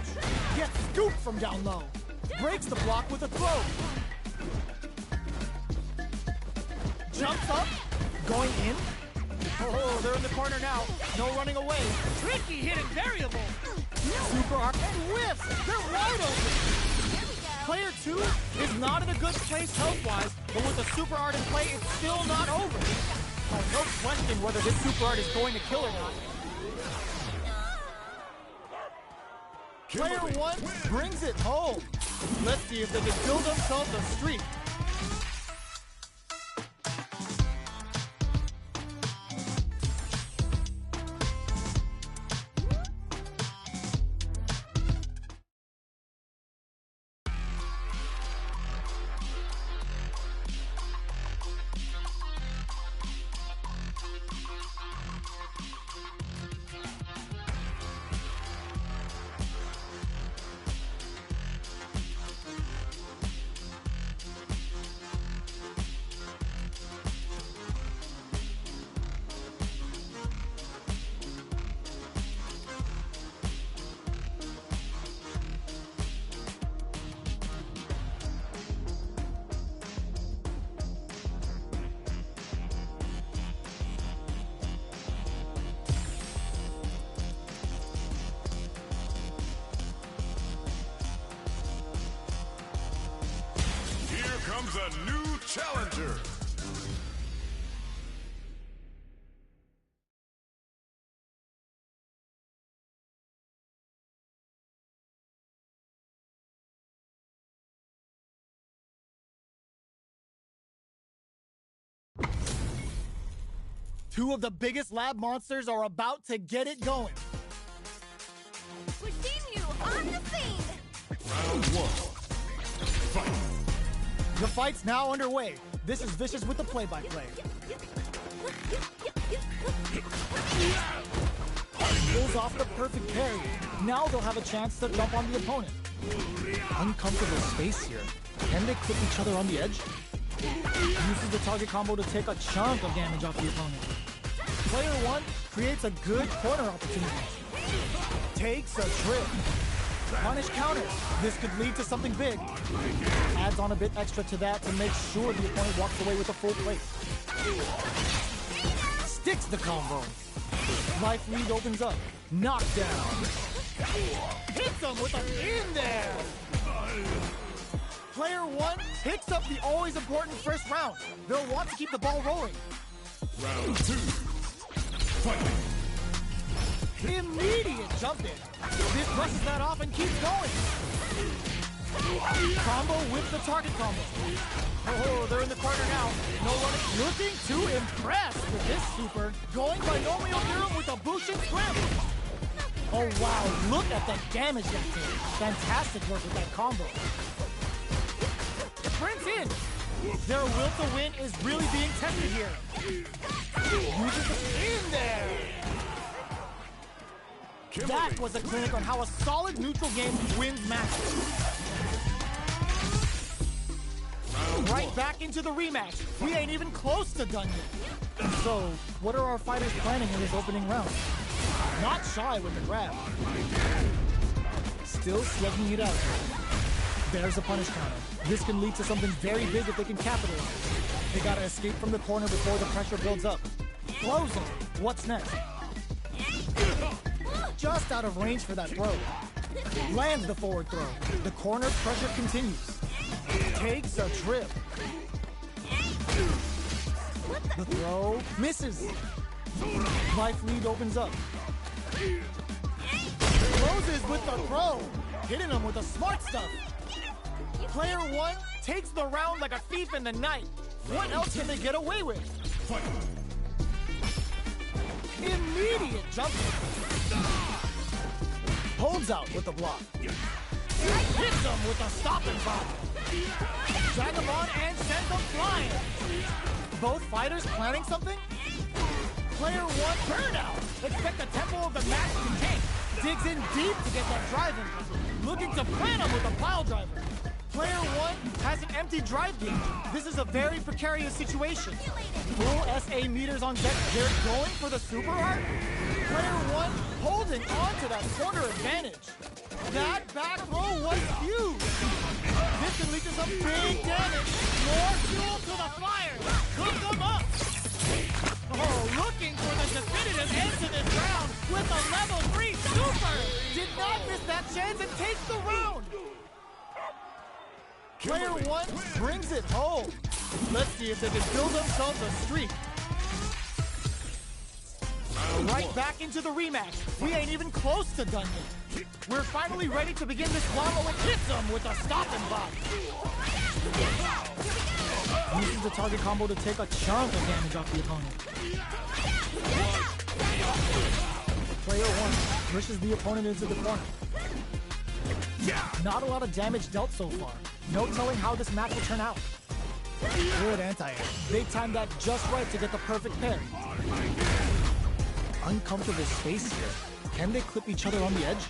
Gets scooped from down low. Breaks the block with a throw. Jumps up. Going in. Oh, they're in the corner now. No running away. Tricky hit and variable. Super arc and whiffs. They're wide open. Player 2 is not in a good place health-wise, but with a super art in play, it's still not over. Oh, no question whether this super art is going to kill or not. Player 1 brings it home. Let's see if they can build themselves a streak.
comes a new challenger.
Two of the biggest lab monsters are about to get it going.
We've seen you on the scene!
Round one. Fight.
The fight's now underway. This is Vicious with the play-by-play. Pulls off the perfect parry. Now they'll have a chance to jump on the opponent. Uncomfortable space here. Can they clip each other on the edge? Uses the target combo to take a chunk of damage off the opponent. Player one creates a good corner opportunity. Takes a trip. Punish counter. This could lead to something big. Adds on a bit extra to that to make sure the opponent walks away with a full plate. Sticks the combo. Life lead opens up. Knockdown. Hits him with a in there. Player one picks up the always important first round. They'll want to keep the ball rolling.
Round two. Fight.
Immediate jump in. This brushes that off and keeps going. Combo with the target combo. Oh, they're in the corner now. No running. Looking to impress with this super. Going binomial theorem with a Bushin scramble. Oh wow, look at the damage that did. Fantastic work with that combo. Sprints in. Their will to win is really being tested here. Uses the in there. That was a clinic on how a solid neutral game wins matches. Right back into the rematch. We ain't even close to done yet. So, what are our fighters planning in this opening round? Not shy with the grab. Still slugging it out. There's a punish counter. This can lead to something very big if they can capitalize. They gotta escape from the corner before the pressure builds up. Close them. What's next? Just out of range for that throw. Lands the forward throw. The corner pressure continues. Takes a trip. The throw misses. Life lead opens up. Closes with the throw. Hitting him with the smart stuff. Player one takes the round like a thief in the night. What else can they get away with?
Fight.
Immediate jump. Holds out with the block. Hits him with a stopping bomb. Drag him on and sends him flying. Both fighters planning something? Player one burnout. Expect the tempo of the match to tank. Digs in deep to get that drive in. Looking to plan him with a pile driver. Player one has an empty drive gauge. This is a very precarious situation. Full SA meters on deck. They're going for the super art. Player one holding on to that corner advantage. That back row was huge. This can lead to some big damage. More fuel to the fire. Cook them up. Oh, looking for the definitive end to this round with a level 3 super. Did not miss that chance and takes the round. Player one brings it home. Let's see if they can build themselves a streak. Right back into the rematch. We ain't even close to done yet. We're finally ready to begin this drama with hits them with a stopping block. Uses the target combo to take a chunk of damage off the opponent. Player one pushes the opponent into the corner. Not a lot of damage dealt so far. No telling how this match will turn out. Good anti-air. They timed that just right to get the perfect parry. Uncomfortable space here. Can they clip each other on the edge?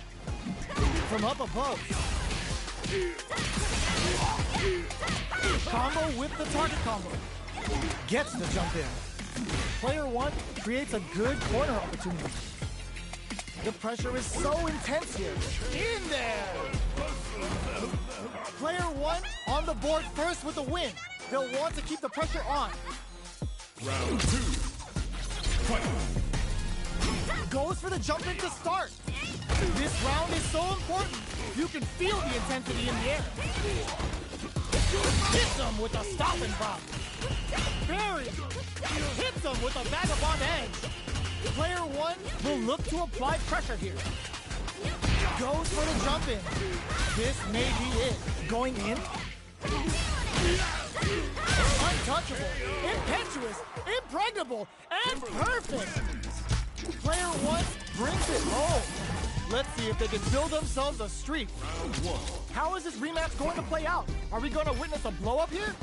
From up above. Combo with the target combo. Gets the jump in. Player one creates a good corner opportunity. The pressure is so intense here. In there! Player one on the board first with a win. They'll want to keep the pressure on.
Round two. Fight.
Goes for the jump in to start. This round is so important. You can feel the intensity in the air. Hits him with a stop and pop. Buries him. Hits him with a vagabond edge. Player one will look to apply pressure here. Goes for the jump in. This may be it. Going in. Untouchable, impetuous, impregnable, and perfect. Player one brings it home. Let's see if they can build themselves a streak. How is this rematch going to play out? Are we going to witness a blow up here?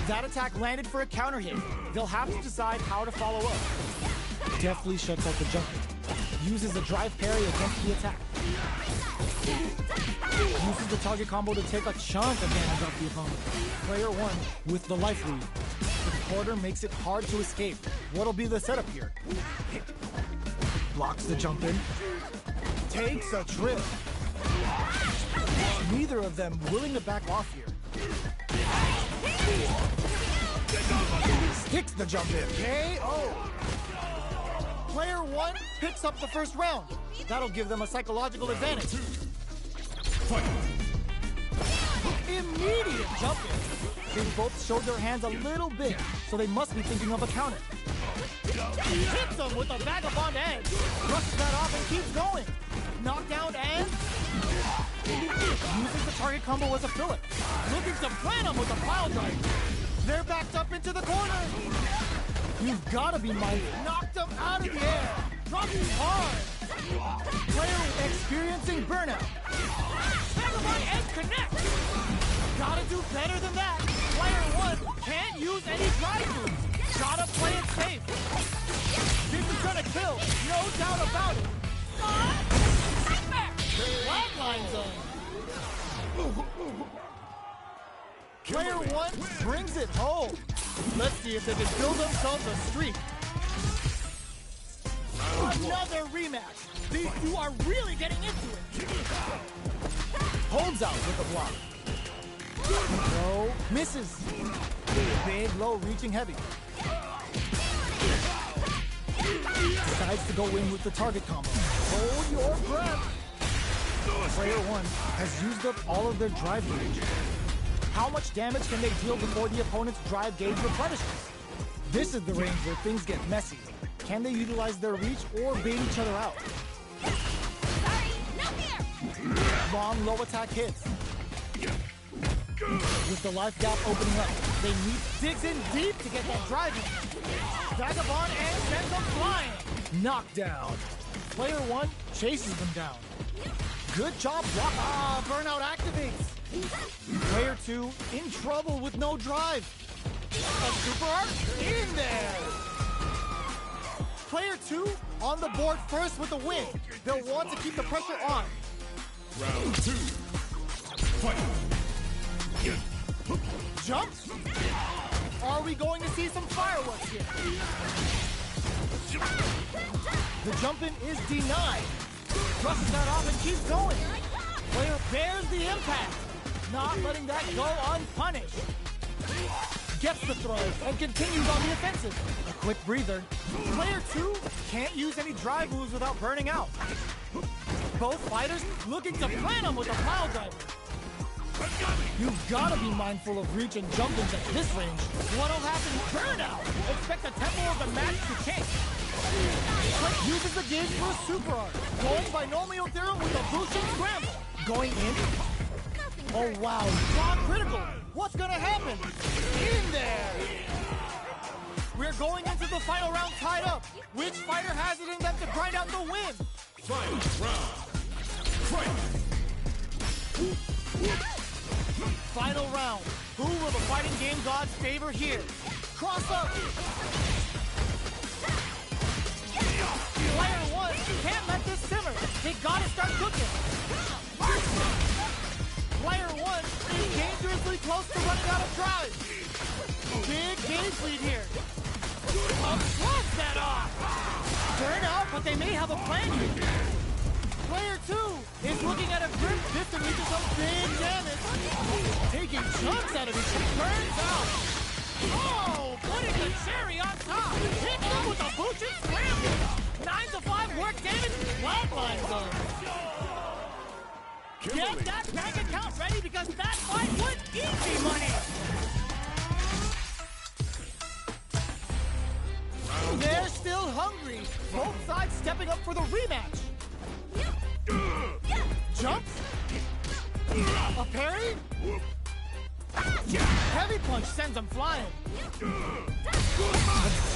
That attack landed for a counter hit. They'll have to decide how to follow up. Deftly shuts out the jump. Uses a drive parry against the attack. Uses the target combo to take a chunk of damage off the opponent. Player one with the life lead. The quarter makes it hard to escape. What'll be the setup here? Blocks the jump in. Takes a trip. Neither of them willing to back off here. Sticks the jump in. KO. Player one picks up the first round. That'll give them a psychological advantage. Immediate jump in. They both showed their hands a little bit, so they must be thinking of a counter. Hits them with a vagabond edge. Brushes that off and keeps going. Knockdown and uses the target combo as a filler. Looking to plant him with a pile drive. They're backed up into the corner. You've got to be mindful. Knocked him out of the air. Drops him hard. Player experiencing burnout. Vagabond edge connect. Gotta do better than that. Player one can't use any drive moves. Gotta play it safe. This is gonna kill, no doubt about it. Flatline zone. Player one brings it home. Let's see if they can build themselves a streak. Another rematch. These two are really getting into it. Holds out with the block. No, misses. Big low, reaching heavy. Decides to go in with the target combo. Hold your breath. Player one has used up all of their drive range. How much damage can they deal before the opponent's drive gauge replenishes? This is the range where things get messy. Can they utilize their reach or bait each other out? Long low attack hits. With the life gap opening up, they need digs in deep to get that drive in. Vagabond and sends them flying. Knockdown. Player one chases them down. Good job block. Burnout activates. Player two in trouble with no drive. A super art in there. Player two on the board first with the win. They'll want to keep the pressure on.
Round two. Fight.
Jumps? Are we going to see some fireworks here? The jump in is denied. Brushes that off and keeps going. Player bears the impact. Not letting that go unpunished. Gets the throw and continues on the offensive. A quick breather. Player two can't use any drive moves without burning out. Both fighters looking to plant him with a pile driver. You've got to be mindful of reach and jump-ins at this range. What'll happen? Burnout! Expect the tempo of the match to change. Uses the gauge for a super art. Going binomial theorem with a boosting scramble. Going in. Oh wow, block critical. What's gonna happen? In there! We're going into the final round tied up. Which fighter has it in them to grind out the win?
Final round. Fight.
Final round. Who will the fighting game gods favor here? Cross up. Player one can't let this simmer. They gotta start cooking. Player one is dangerously close to running out of drive. Big gauge lead here. Blocks that off. Burn out, but they may have a plan here. Player two is looking at a grip this to lead to some big damage. Taking chunks out of each other. Burns out. Oh, putting the cherry on top. Hits them with a boosted scramble. 9 to 5 work damage. Flatline zone. Get that bank account ready because that fight was easy money! They're still hungry. Both sides stepping up for the rematch. Jumps? A parry? Heavy punch sends them flying.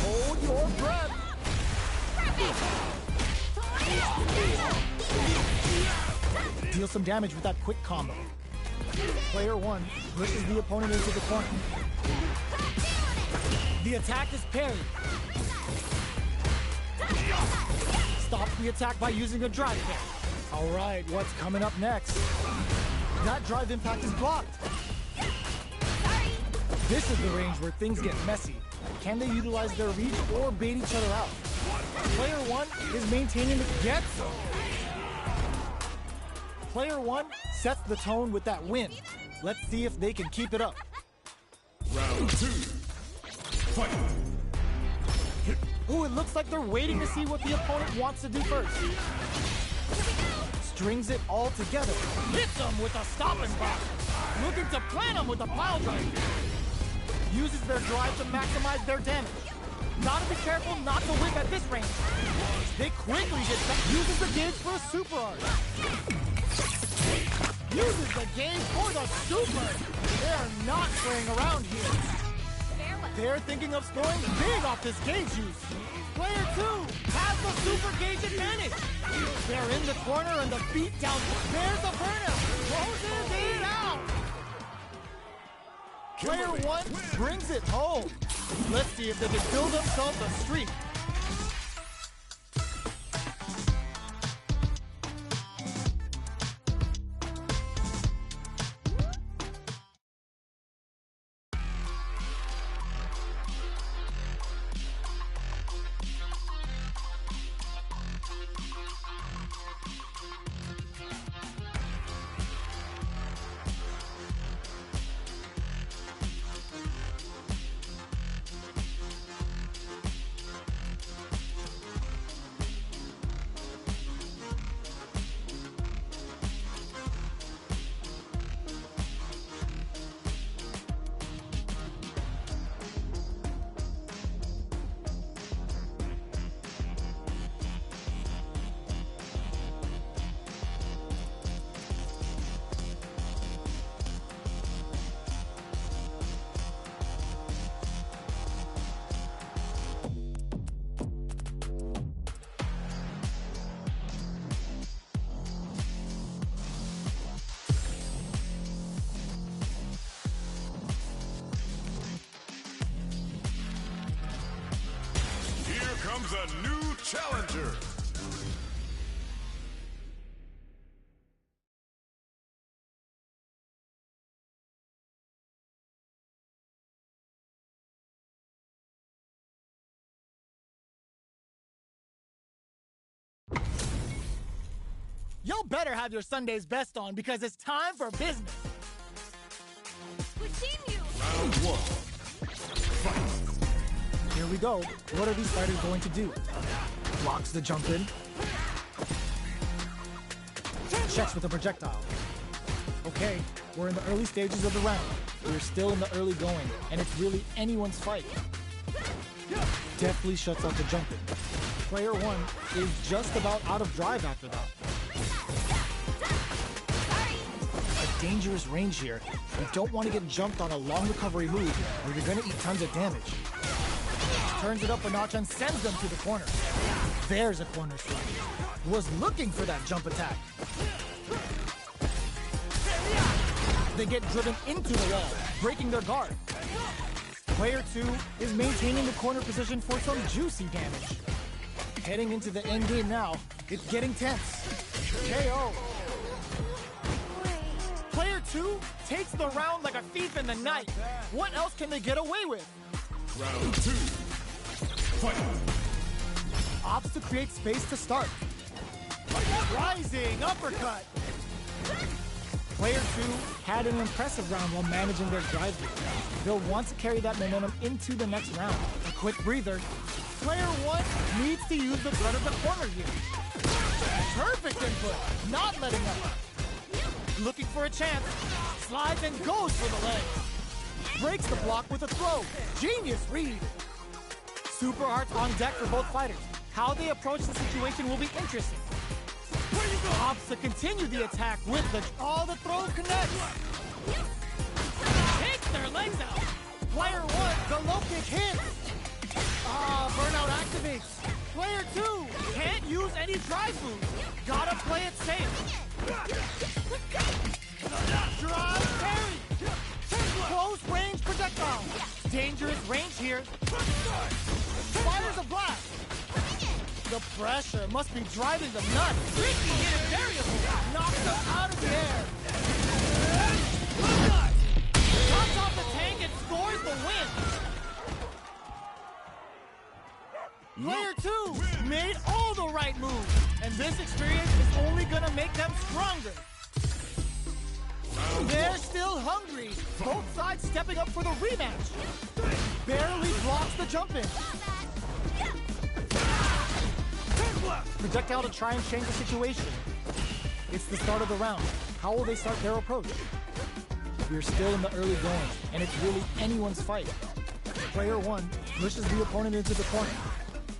Hold your breath. Deal some damage with that quick combo. Player 1 pushes the opponent into the corner. The attack is parried. Stop the attack by using a drive kick. All right, what's coming up next? That drive impact is blocked. This is the range where things get messy. Can they utilize their reach or bait each other out? Player 1 is maintaining the get zone. Player 1 sets the tone with that win. Let's see if they can keep it up.
Round 2. Fight.
Ooh, it looks like they're waiting to see what the opponent wants to do first. Strings it all together. Hits them with a stopping block. Looking to plant them with a pile drive. Uses their drive to maximize their damage. Gotta be careful not to whip at this range. They quickly get back. Uses the gauge for a super art. Uses the gauge for the super. They're not playing around here. They're thinking of scoring big off this gauge use. Player 2 has the super gauge advantage. They're in the corner and the beat down. There's the burner. Closes it out. Player 1 brings it home. Let's see if they can build themselves a streak.
Comes a new challenger.
Y'all better have your Sunday's best on because it's time for business.
We've seen you.
Round 1. Fight.
Here we go. What are these fighters going to do? Blocks the jump in. Checks with a projectile. Okay, we're in the early stages of the round. We're still in the early going, and it's really anyone's fight. Deftly shuts out the jump in. Player 1 is just about out of drive after that. A dangerous range here. You don't want to get jumped on a long recovery move, or you're going to eat tons of damage. Turns it up a notch and sends them to the corner. There's a corner strike. Was looking for that jump attack. They get driven into the wall, breaking their guard. Player 2 is maintaining the corner position for some juicy damage. Heading into the end game now, it's getting tense. KO. Player 2 takes the round like a thief in the night. What else can they get away with?
Round 2. Fight.
Opts to create space to start. Rising uppercut. Player 2 had an impressive round while managing their drive lead. They'll want to carry that momentum into the next round. A quick breather. Player 1 needs to use the front of the corner here. Perfect input, not letting up. looking for a chance. Slides and goes for the leg. Breaks the block with a throw. Genius read. Super Arts on deck for both fighters. How they approach the situation will be interesting. Opts to continue the attack with the... Oh, the throw connects. Takes their legs out. Player 1, the low kick hits. Burnout activates. Player 2, can't use any drive moves. Gotta play it safe. Drive parry. Close range projectile. Dangerous range here. Fires a blast. The pressure must be driving them nuts. Tricky hit variable. Knocks them out of the air. Comes off the tank and scores the win. Player 2 made all the right moves. And this experience is only gonna make them stronger. They're still hungry. Both sides stepping up for the rematch. Barely blocks the jump in. Projectile to try and change the situation. It's the start of the round. How will they start their approach? We're still in the early going, and it's really anyone's fight. Player 1 pushes the opponent into the corner.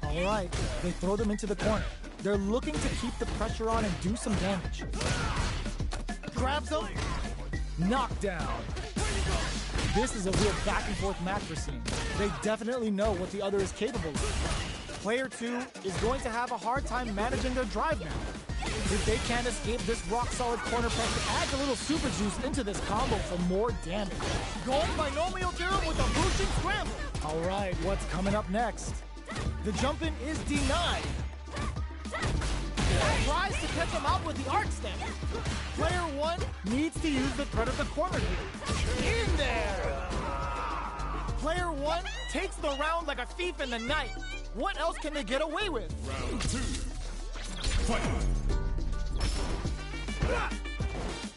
All right, they throw them into the corner. They're looking to keep the pressure on and do some damage. Grabs them. Knockdown. This is a real back and forth match we're seeing. They definitely know what the other is capable of. Player 2 is going to have a hard time managing their drive now. If they can't escape this rock-solid corner press, it adds a little super juice into this combo for more damage. Going binomial theorem with a boosting scramble. All right, what's coming up next? The jump-in is denied. Tries to catch him out with the arc stem. Player 1 needs to use the threat of the corner here. In there! Player 1 takes the round like a thief in the night. What else can they get away with?
Round 2. Fight.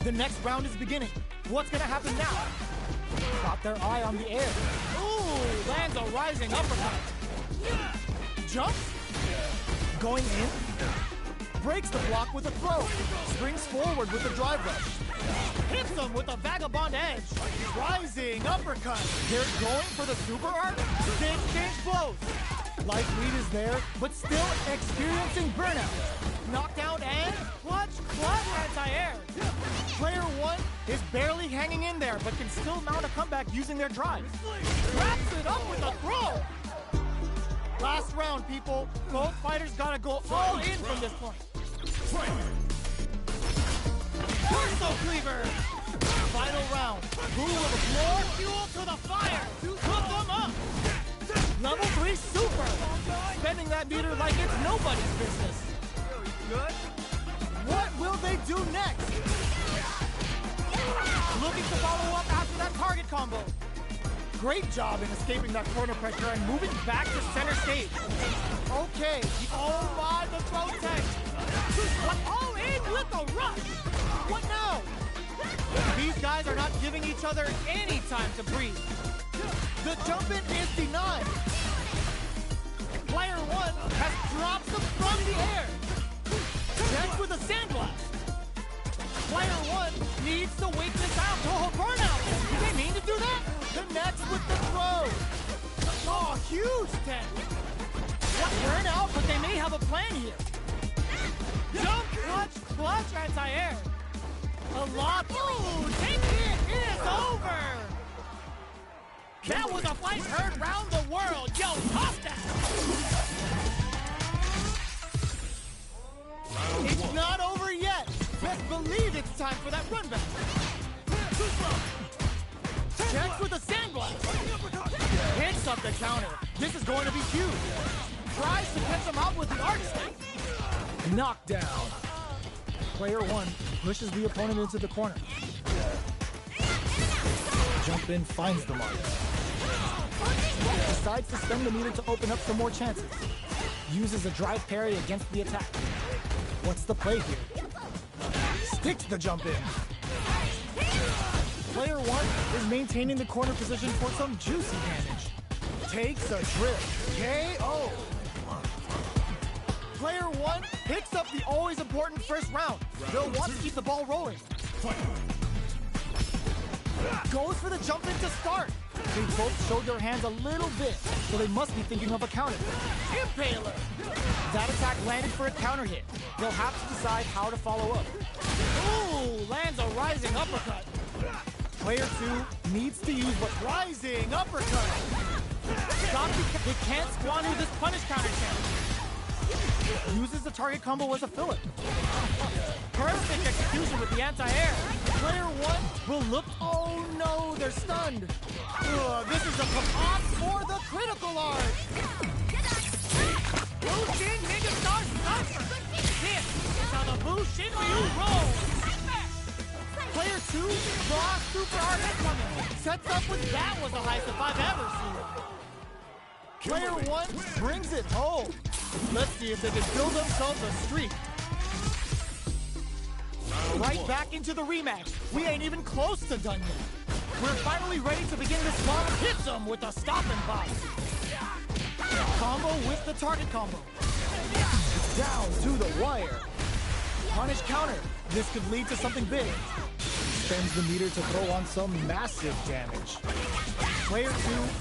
The next round is beginning. What's gonna happen now? Got their eye on the air. Ooh, lands a rising uppercut. Jumps. Going in. Breaks the block with a throw. Springs forward with a drive rush. Hits them with a vagabond edge. Rising uppercut. They're going for the super art. They exchange blows. Life lead is there, but still experiencing burnout. Knockdown and clutch anti-air. Player 1 is barely hanging in there, but can still mount a comeback using their drive. Wraps it up with a throw. Last round, people. Both fighters gotta go all in from this point. Torso cleaver. Final round. Who will more fuel to the fire? Put them up. Level 3 super. Spending that meter like it's nobody's business. Good. What will they do next? Looking to follow up after that target combo. Great job in escaping that corner pressure and moving back to center stage. Okay, oh my, the throw tech. But all in with the rush. What now? These guys are not giving each other any time to breathe. The jump-in is denied. Player 1 has dropped them from the air. Checks with a sandblast. Player 1 needs to wait this out. Oh, burnout. Did they mean to do that? Connects with the throw. Oh, huge tech. What burnout, but they may have a plan here. Jump, clutch, anti-air. A lot. Ooh, take it. It is over. That was a fight heard round the world. Yo, top that. It's not over yet. Best believe it's time for that run back. Checks with a sandblast. Hits up the counter. This is going to be huge. Tries to catch him out with the arc stick. Knockdown. Player 1 pushes the opponent into the corner. Jump in, finds the mark. Decides to spend the meter to open up some more chances. Uses a drive parry against the attack. What's the play here? Sticks the jump in. Player 1 is maintaining the corner position for some juicy damage. Takes a trip. KO. Player 1 picks up the always important first round. They'll want to keep the ball rolling.
Fight!
Goes for the jump in to start. They both showed their hands a little bit, so they must be thinking of a counter. Impaler! That attack landed for a counter hit. They'll have to decide how to follow up. Ooh, lands a rising uppercut. Player 2 needs to use what rising uppercut. They can't squander this punish counter chance. Uses the target combo as a filler. Perfect execution with the anti-air. Player 1 will look. Oh no, they're stunned. This is a pop for the critical art. Bushin Mega Star Sniper. This is how the Bushin Ryu rolls. Player 2 draws super art incoming. Sets up with that was the highest if I've ever seen. Player 1 brings it home. Let's see if they can build themselves a streak. Right back into the rematch. We ain't even close to done yet. We're finally ready to begin this long. Hits them with a stopping box. Combo with the target combo. Down to the wire. Punish counter. This could lead to something big. Spends the meter to throw on some massive damage. Player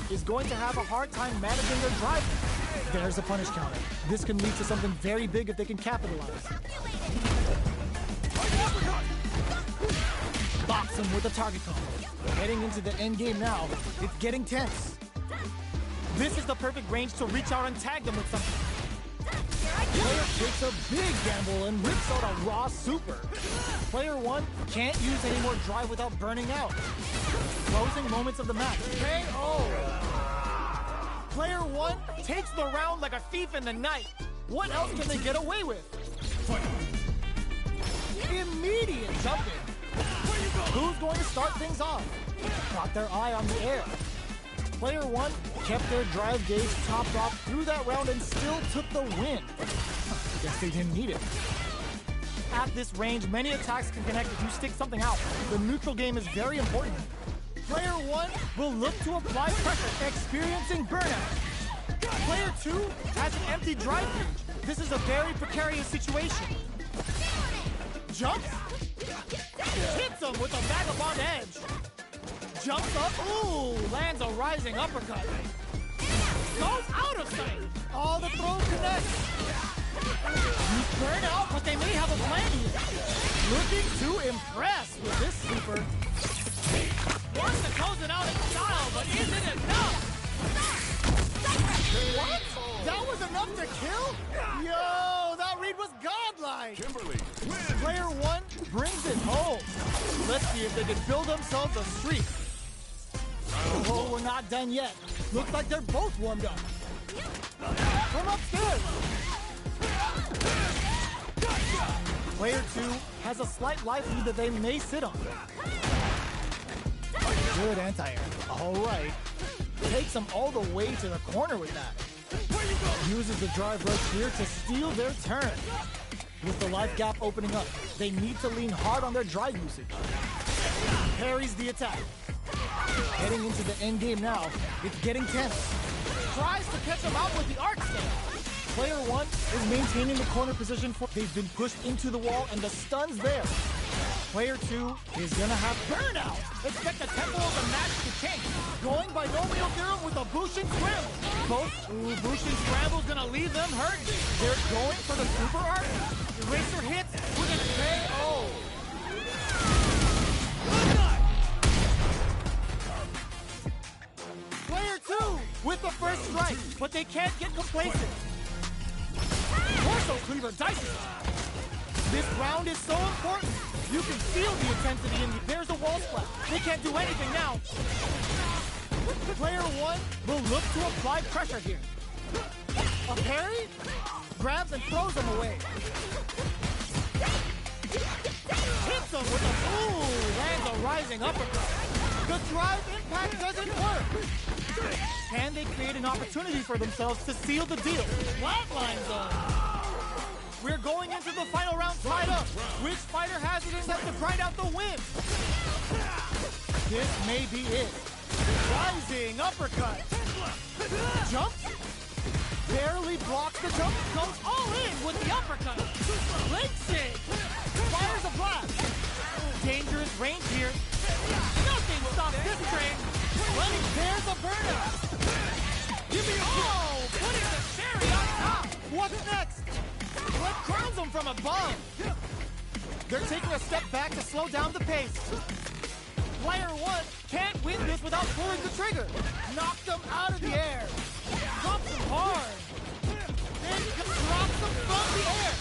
2 is going to have a hard time managing their drive. There's a punish counter. This can lead to something very big if they can capitalize. Box him with a target combo. Heading into the end game now, it's getting tense. This is the perfect range to reach out and tag them with something. Player takes a big gamble and rips out a raw super. Player 1 can't use any more drive without burning out. Closing moments of the match. KO! Player 1 takes the round like a thief in the night. What else can they get away with?
Fight!
Immediate jump in. Who's going to start things off? Got their eye on the air. Player 1 kept their drive gauge topped off through that round and still took the win. Guess they didn't need it. At this range, many attacks can connect if you stick something out. The neutral game is very important. Player 1 will look to apply pressure, experiencing burnout. Player 2 has an empty drive gauge. This is a very precarious situation. Jumps. Hits him with a vagabond edge. Jumps up. Ooh, lands a rising uppercut. Goes out of sight. All the throws connect. He's burned out, but they may have a plan here. Looking to impress with this super. Wants to close it out in style, but is it enough? What? That was enough to kill? Yo, that read was godlike.
Kimberly,
Player 1 brings it home. Let's see if they can build themselves a streak. Oh, we're not done yet. Looks like they're both warmed up. From upstairs. Player 2 has a slight life lead that they may sit on. Good anti-air. All right. Takes them all the way to the corner with that. Uses the drive rush here to steal their turn. With the life gap opening up, they need to lean hard on their drive usage. Parries the attack. Heading into the end game now, it's getting tense. Tries to catch him out with the arc stand. Player 1 is maintaining the corner position. They've been pushed into the wall and the stun's there. Player 2 is gonna have burnout. Expect the tempo of the match to change. Going binomial theorem with a Bushin scramble. Bushin scramble's gonna leave them hurt. They're going for the super art. Eraser hits with an KO. Player 2 with the first strike, but they can't get complacent. Torso cleaver dices. This round is so important. You can feel the intensity in the... There's a wall splat. They can't do anything now. Player 1 will look to apply pressure here. A parry? Grabs and throws them away. Hits them with a... Ooh, lands a rising uppercut. The drive impact doesn't work. Can they create an opportunity for themselves to seal the deal? Flatline zone. We're going into the final round tied up. Which fighter has it in them to grind out the win? This may be it. Rising uppercut. Jumps. Barely blocks the jump. Goes all in with the uppercut. Leg shake. Fires a blast. dangerous range here. Nothing stops this train. Well, there's a burnout. Give me putting the cherry on top. What's next? What crowns them from above? They're taking a step back to slow down the pace. Player one can't win this without pulling the trigger. Knock them out of the air. Drop them hard. Then drop them from the air.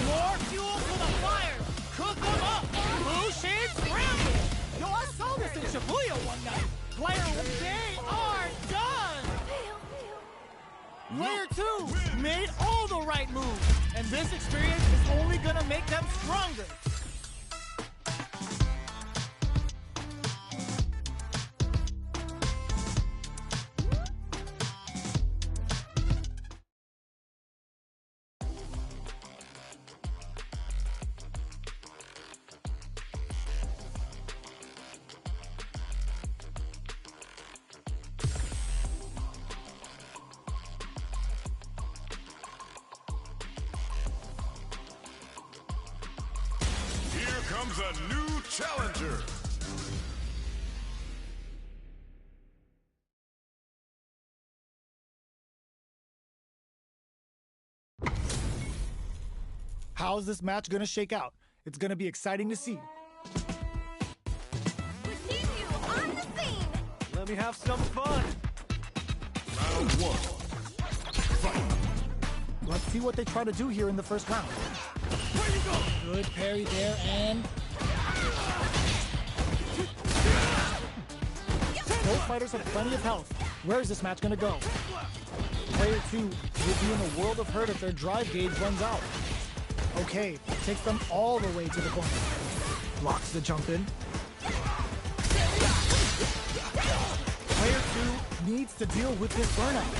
More fuel to the fire. Cook them up. Blue shade scramble. Yo, I saw this in Shibuya one night. Player one, they are done. Player two made all the right moves. And this experience is only gonna make them stronger.
Comes a new challenger.
How's this match gonna shake out? It's gonna be exciting to see.
We're seeing you on the scene.
Let me have some fun.
Round one. Fight.
Let's see what they try to do here in the first round. Where you go? Good parry there, and both fighters have plenty of health. Where is this match gonna go? Player two will be in a world of hurt if their drive gauge runs out. Okay, takes them all the way to the corner. Blocks the jump in. Player two needs to deal with this burnout.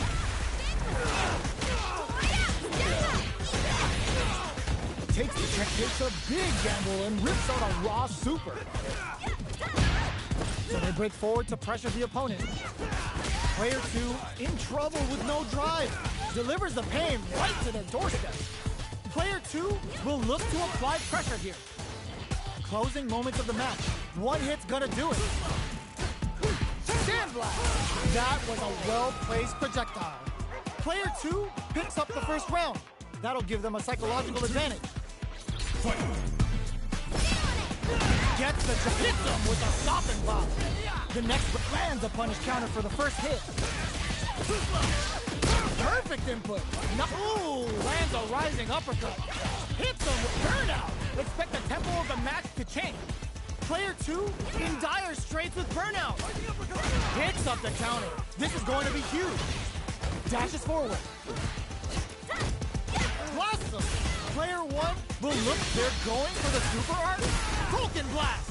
Takes a big gamble and rips out a raw super. So they break forward to pressure the opponent. Player two in trouble with no drive. Delivers the pain right to their doorstep. Player two will look to apply pressure here. Closing moments of the match. One hit's gonna do it. Stand blast. That was a well-placed projectile. Player two picks up the first round. That'll give them a psychological advantage.
Fight.
Gets the hits them with a stopping block. The next lands a punish counter for the first hit. Perfect input. Ooh, lands a rising uppercut. Hits them with burnout. Expect the tempo of the match to change. Player two in dire straits with burnout. Picks up the counter. This is going to be huge. Dashes forward. Blasts them. Player one will look, they're going for the super art. Vulcan blast.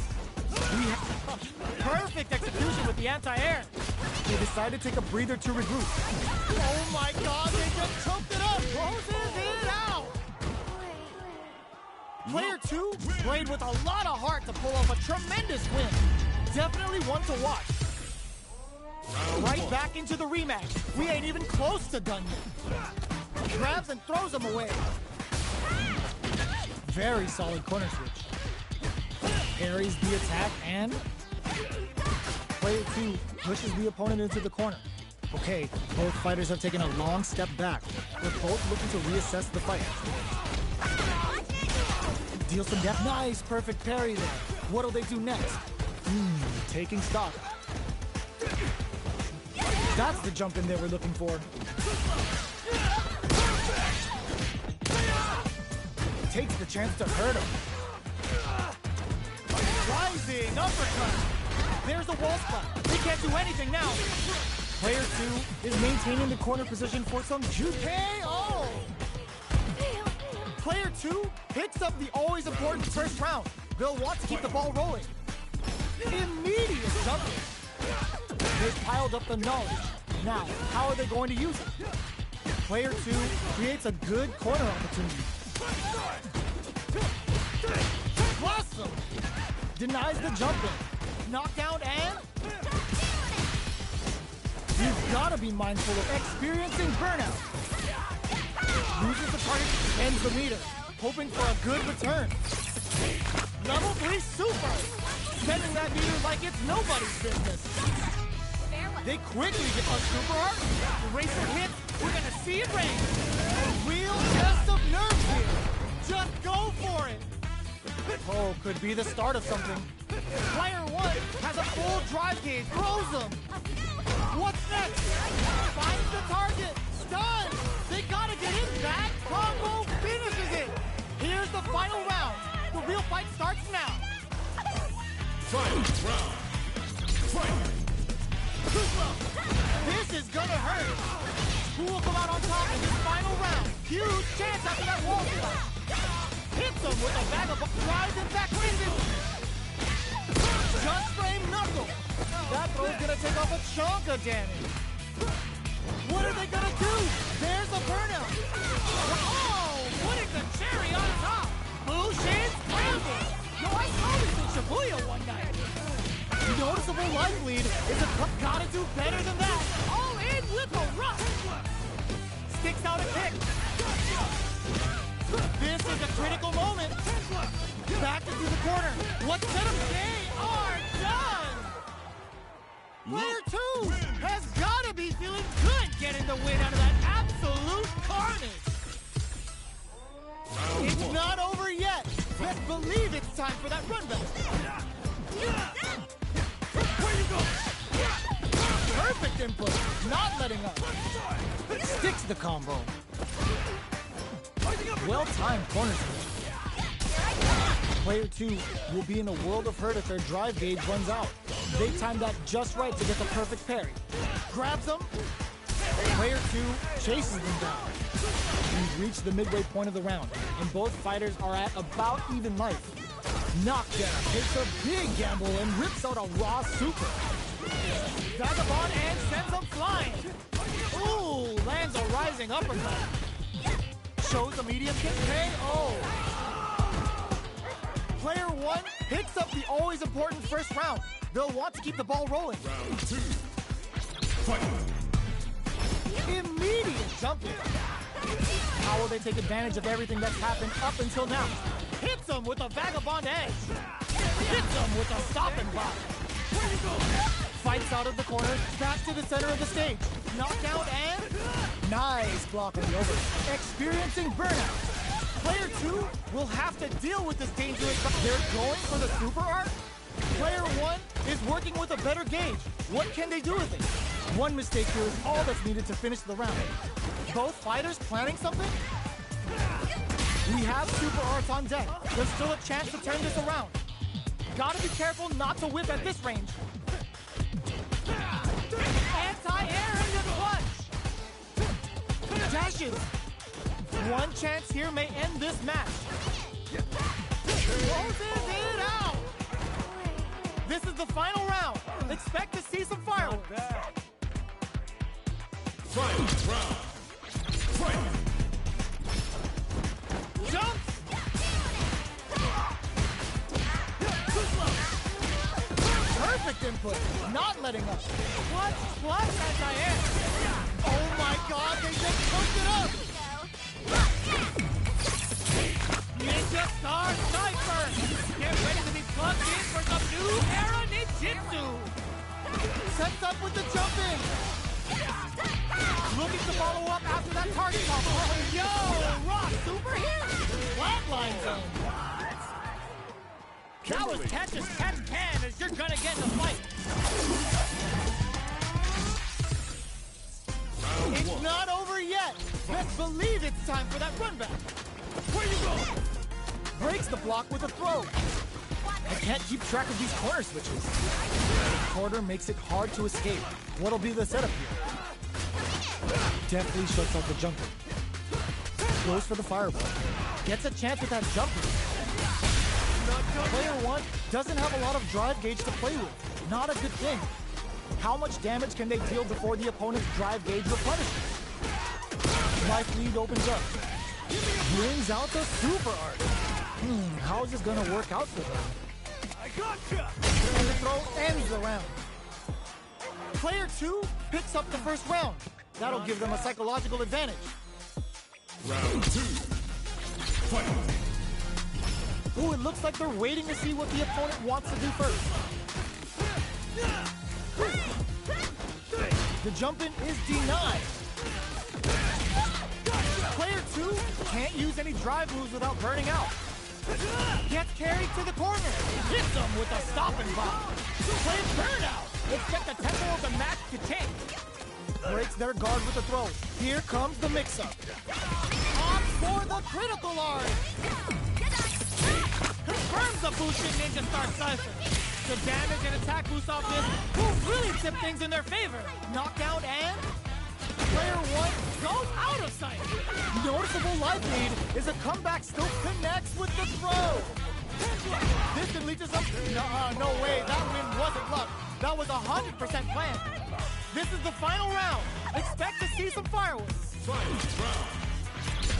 Perfect execution with the anti-air. They decide to take a breather to regroup. Oh my god, they just choked it up. Closes it out. Player two played with a lot of heart to pull off a tremendous win. Definitely one to watch. Right back into the rematch. We ain't even close to done yet. Grabs and throws him away. Very solid corner switch. Parries the attack and player two pushes the opponent into the corner. Okay, both fighters have taken a long step back. They're both looking to reassess the fight. Deal some depth. Nice, perfect parry there. What'll they do next? Taking stock. That's the jump in they were looking for. Takes the chance to hurt him. Rising uppercut. There's the wall spot. They can't do anything now. Player two is maintaining the corner position for some juice. KO! Player two picks up the always important first round. They'll want to keep the ball rolling. Immediate jumping. They've piled up the knowledge. Now, how are they going to use it? Player two creates a good corner opportunity. Blossom denies the jump in. Knockdown and you've got to be mindful of experiencing burnout. Loses the target, ends the meter, hoping for a good return. Level 3 super! Spending that meter like it's nobody's business. They quickly get a super art. Racer hits. We're gonna see it rain. A real test of nerves here. Just go for it. Oh, could be the start of something. Player 1 has a full drive gauge. Throws him. What's next? Finds the target. Stunned. They gotta get in. That combo finishes it. Here's the final round. The real fight starts now.
Final round. Fight!
This is gonna hurt. Who will come out on top in this final round? Huge chance after that wall slide. Hits him with a bag of drives and back raises. Just frame knuckle. That throw's gonna take off a chunk of damage. What are they gonna do? There's a burnout. Oh, putting the cherry on top. Bushin scramble. Yo, I saw this in Shibuya one night. Noticeable life lead is a gotta do better than that. All in with a rush. Sticks out a kick. This is a critical moment. Back into the corner. What's set up? They are done. Player 2 has gotta be feeling good getting the win out of that absolute carnage. It's not over yet. Let's believe it's time for that run back. Where you go? Perfect input. Not letting up. Sticks the combo. Well-timed corner switch. Player 2 will be in a world of hurt if their drive gauge runs out. They timed that just right to get the perfect parry. Grabs them. Player 2 chases them down. We've reached the midway point of the round, and both fighters are at about even life. Knockdown takes a big gamble and rips out a raw super. Vagabond and sends him flying. Ooh, lands a rising uppercut. Shows a medium kick KO. Player 1 picks up the always important first round. They'll want to keep the ball rolling.
Round 2. Fight!
Immediate jumping. How will they take advantage of everything that's happened up until now? Hits him with a vagabond edge. Hits him with a stop and block. Fights out of the corner, back to the center of the stage. Knockout and nice block on the over. Experiencing burnout. Player 2 will have to deal with this dangerous. They're going for the super art. Player 1 is working with a better gauge. What can they do with it? One mistake here is all that's needed to finish the round. Both fighters planning something? We have super arts on deck. There's still a chance to turn this around. Gotta be careful not to whip at this range. Anti-air into the punch. Dashes. One chance here may end this match. Closes it out. This is the final round. Expect to see some fireworks.
Final round. Fight!
Jumps. Perfect input. Not letting up. What? Plus anti-air. Oh my god, they just cooked it up. Ninja Star Sniper. Get ready to be plugged in for some new era ninjutsu. Sets up with the jump in. Looking to follow up after that target pop. Oh, yo, Rock super hit. Flatline zone. That was catch as catch can as you're gonna get in the fight. It's not over yet. Best believe it's time for that run back. Where you go? Breaks the block with a throw. I can't keep track of these corner switches. The quarter makes it hard to escape. What'll be the setup here? Deftly shuts out the jumper. Goes for the fireball. Gets a chance with that jumper. Player 1 doesn't have a lot of drive gauge to play with. Not a good thing. How much damage can they deal before the opponent's drive gauge replenishes? Life lead opens up. Brings out the super art. How is this gonna work out for them? I gotcha! And the throw ends the round. Player 2 picks up the first round. That'll give them a psychological advantage.
Round 2. Fight!
Ooh, it looks like they're waiting to see what the opponent wants to do first. The jump in is denied. Player 2 can't use any drive moves without burning out. Gets carried to the corner. Hits them with a stopping block. Player burnout. Expect the tempo of the match to change. Breaks their guard with a throw. Here comes the mix-up. Opts for the critical art. Confirms the boosted ninja star cypher. The damage and attack boost off this will really tip things in their favor. Knockdown and player 1 goes out of sight. Noticeable life lead is a comeback still connects with the throw. Distant leeches up. No way, that win wasn't luck. That was 100% planned. This is the final round. Expect to see some fireworks.
Final round.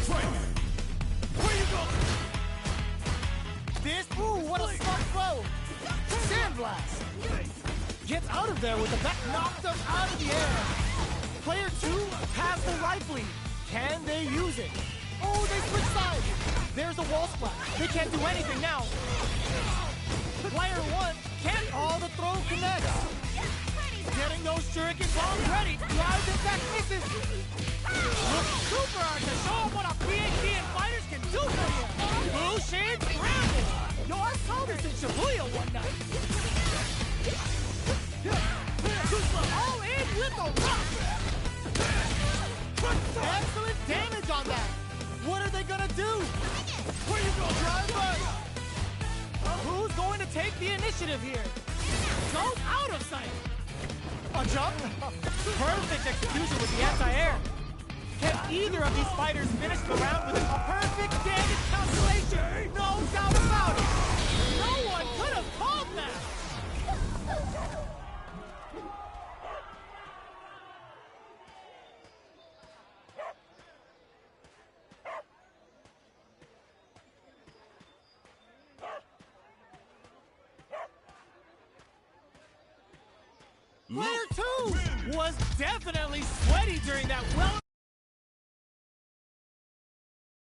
Fight!
Where you go? This, ooh, what a smart throw. Sandblast. Gets out of there with the back, knocked him out of the air. Player 2 has the life lead. Can they use it? Oh, they switch sides. There's a wall splash. They can't do anything now. Player 1 can't. Oh, the throw connects. Getting those shuriken bombs ready. Drives it back, misses. Looks super hard to show them what a PhD in fighters can do for you. Blue Shade Scramble. Yo, I saw this in Shibuya one night. All in with the rock. Excellent damage on that. What are they gonna do? Where you go, driver? Who's going to take the initiative here? Goes out of sight. A jump? Perfect execution with the anti-air. Can either of these fighters finish the round with a perfect damage calculation? No doubt about it. No one could have called that. Player 2 was definitely sweaty during that well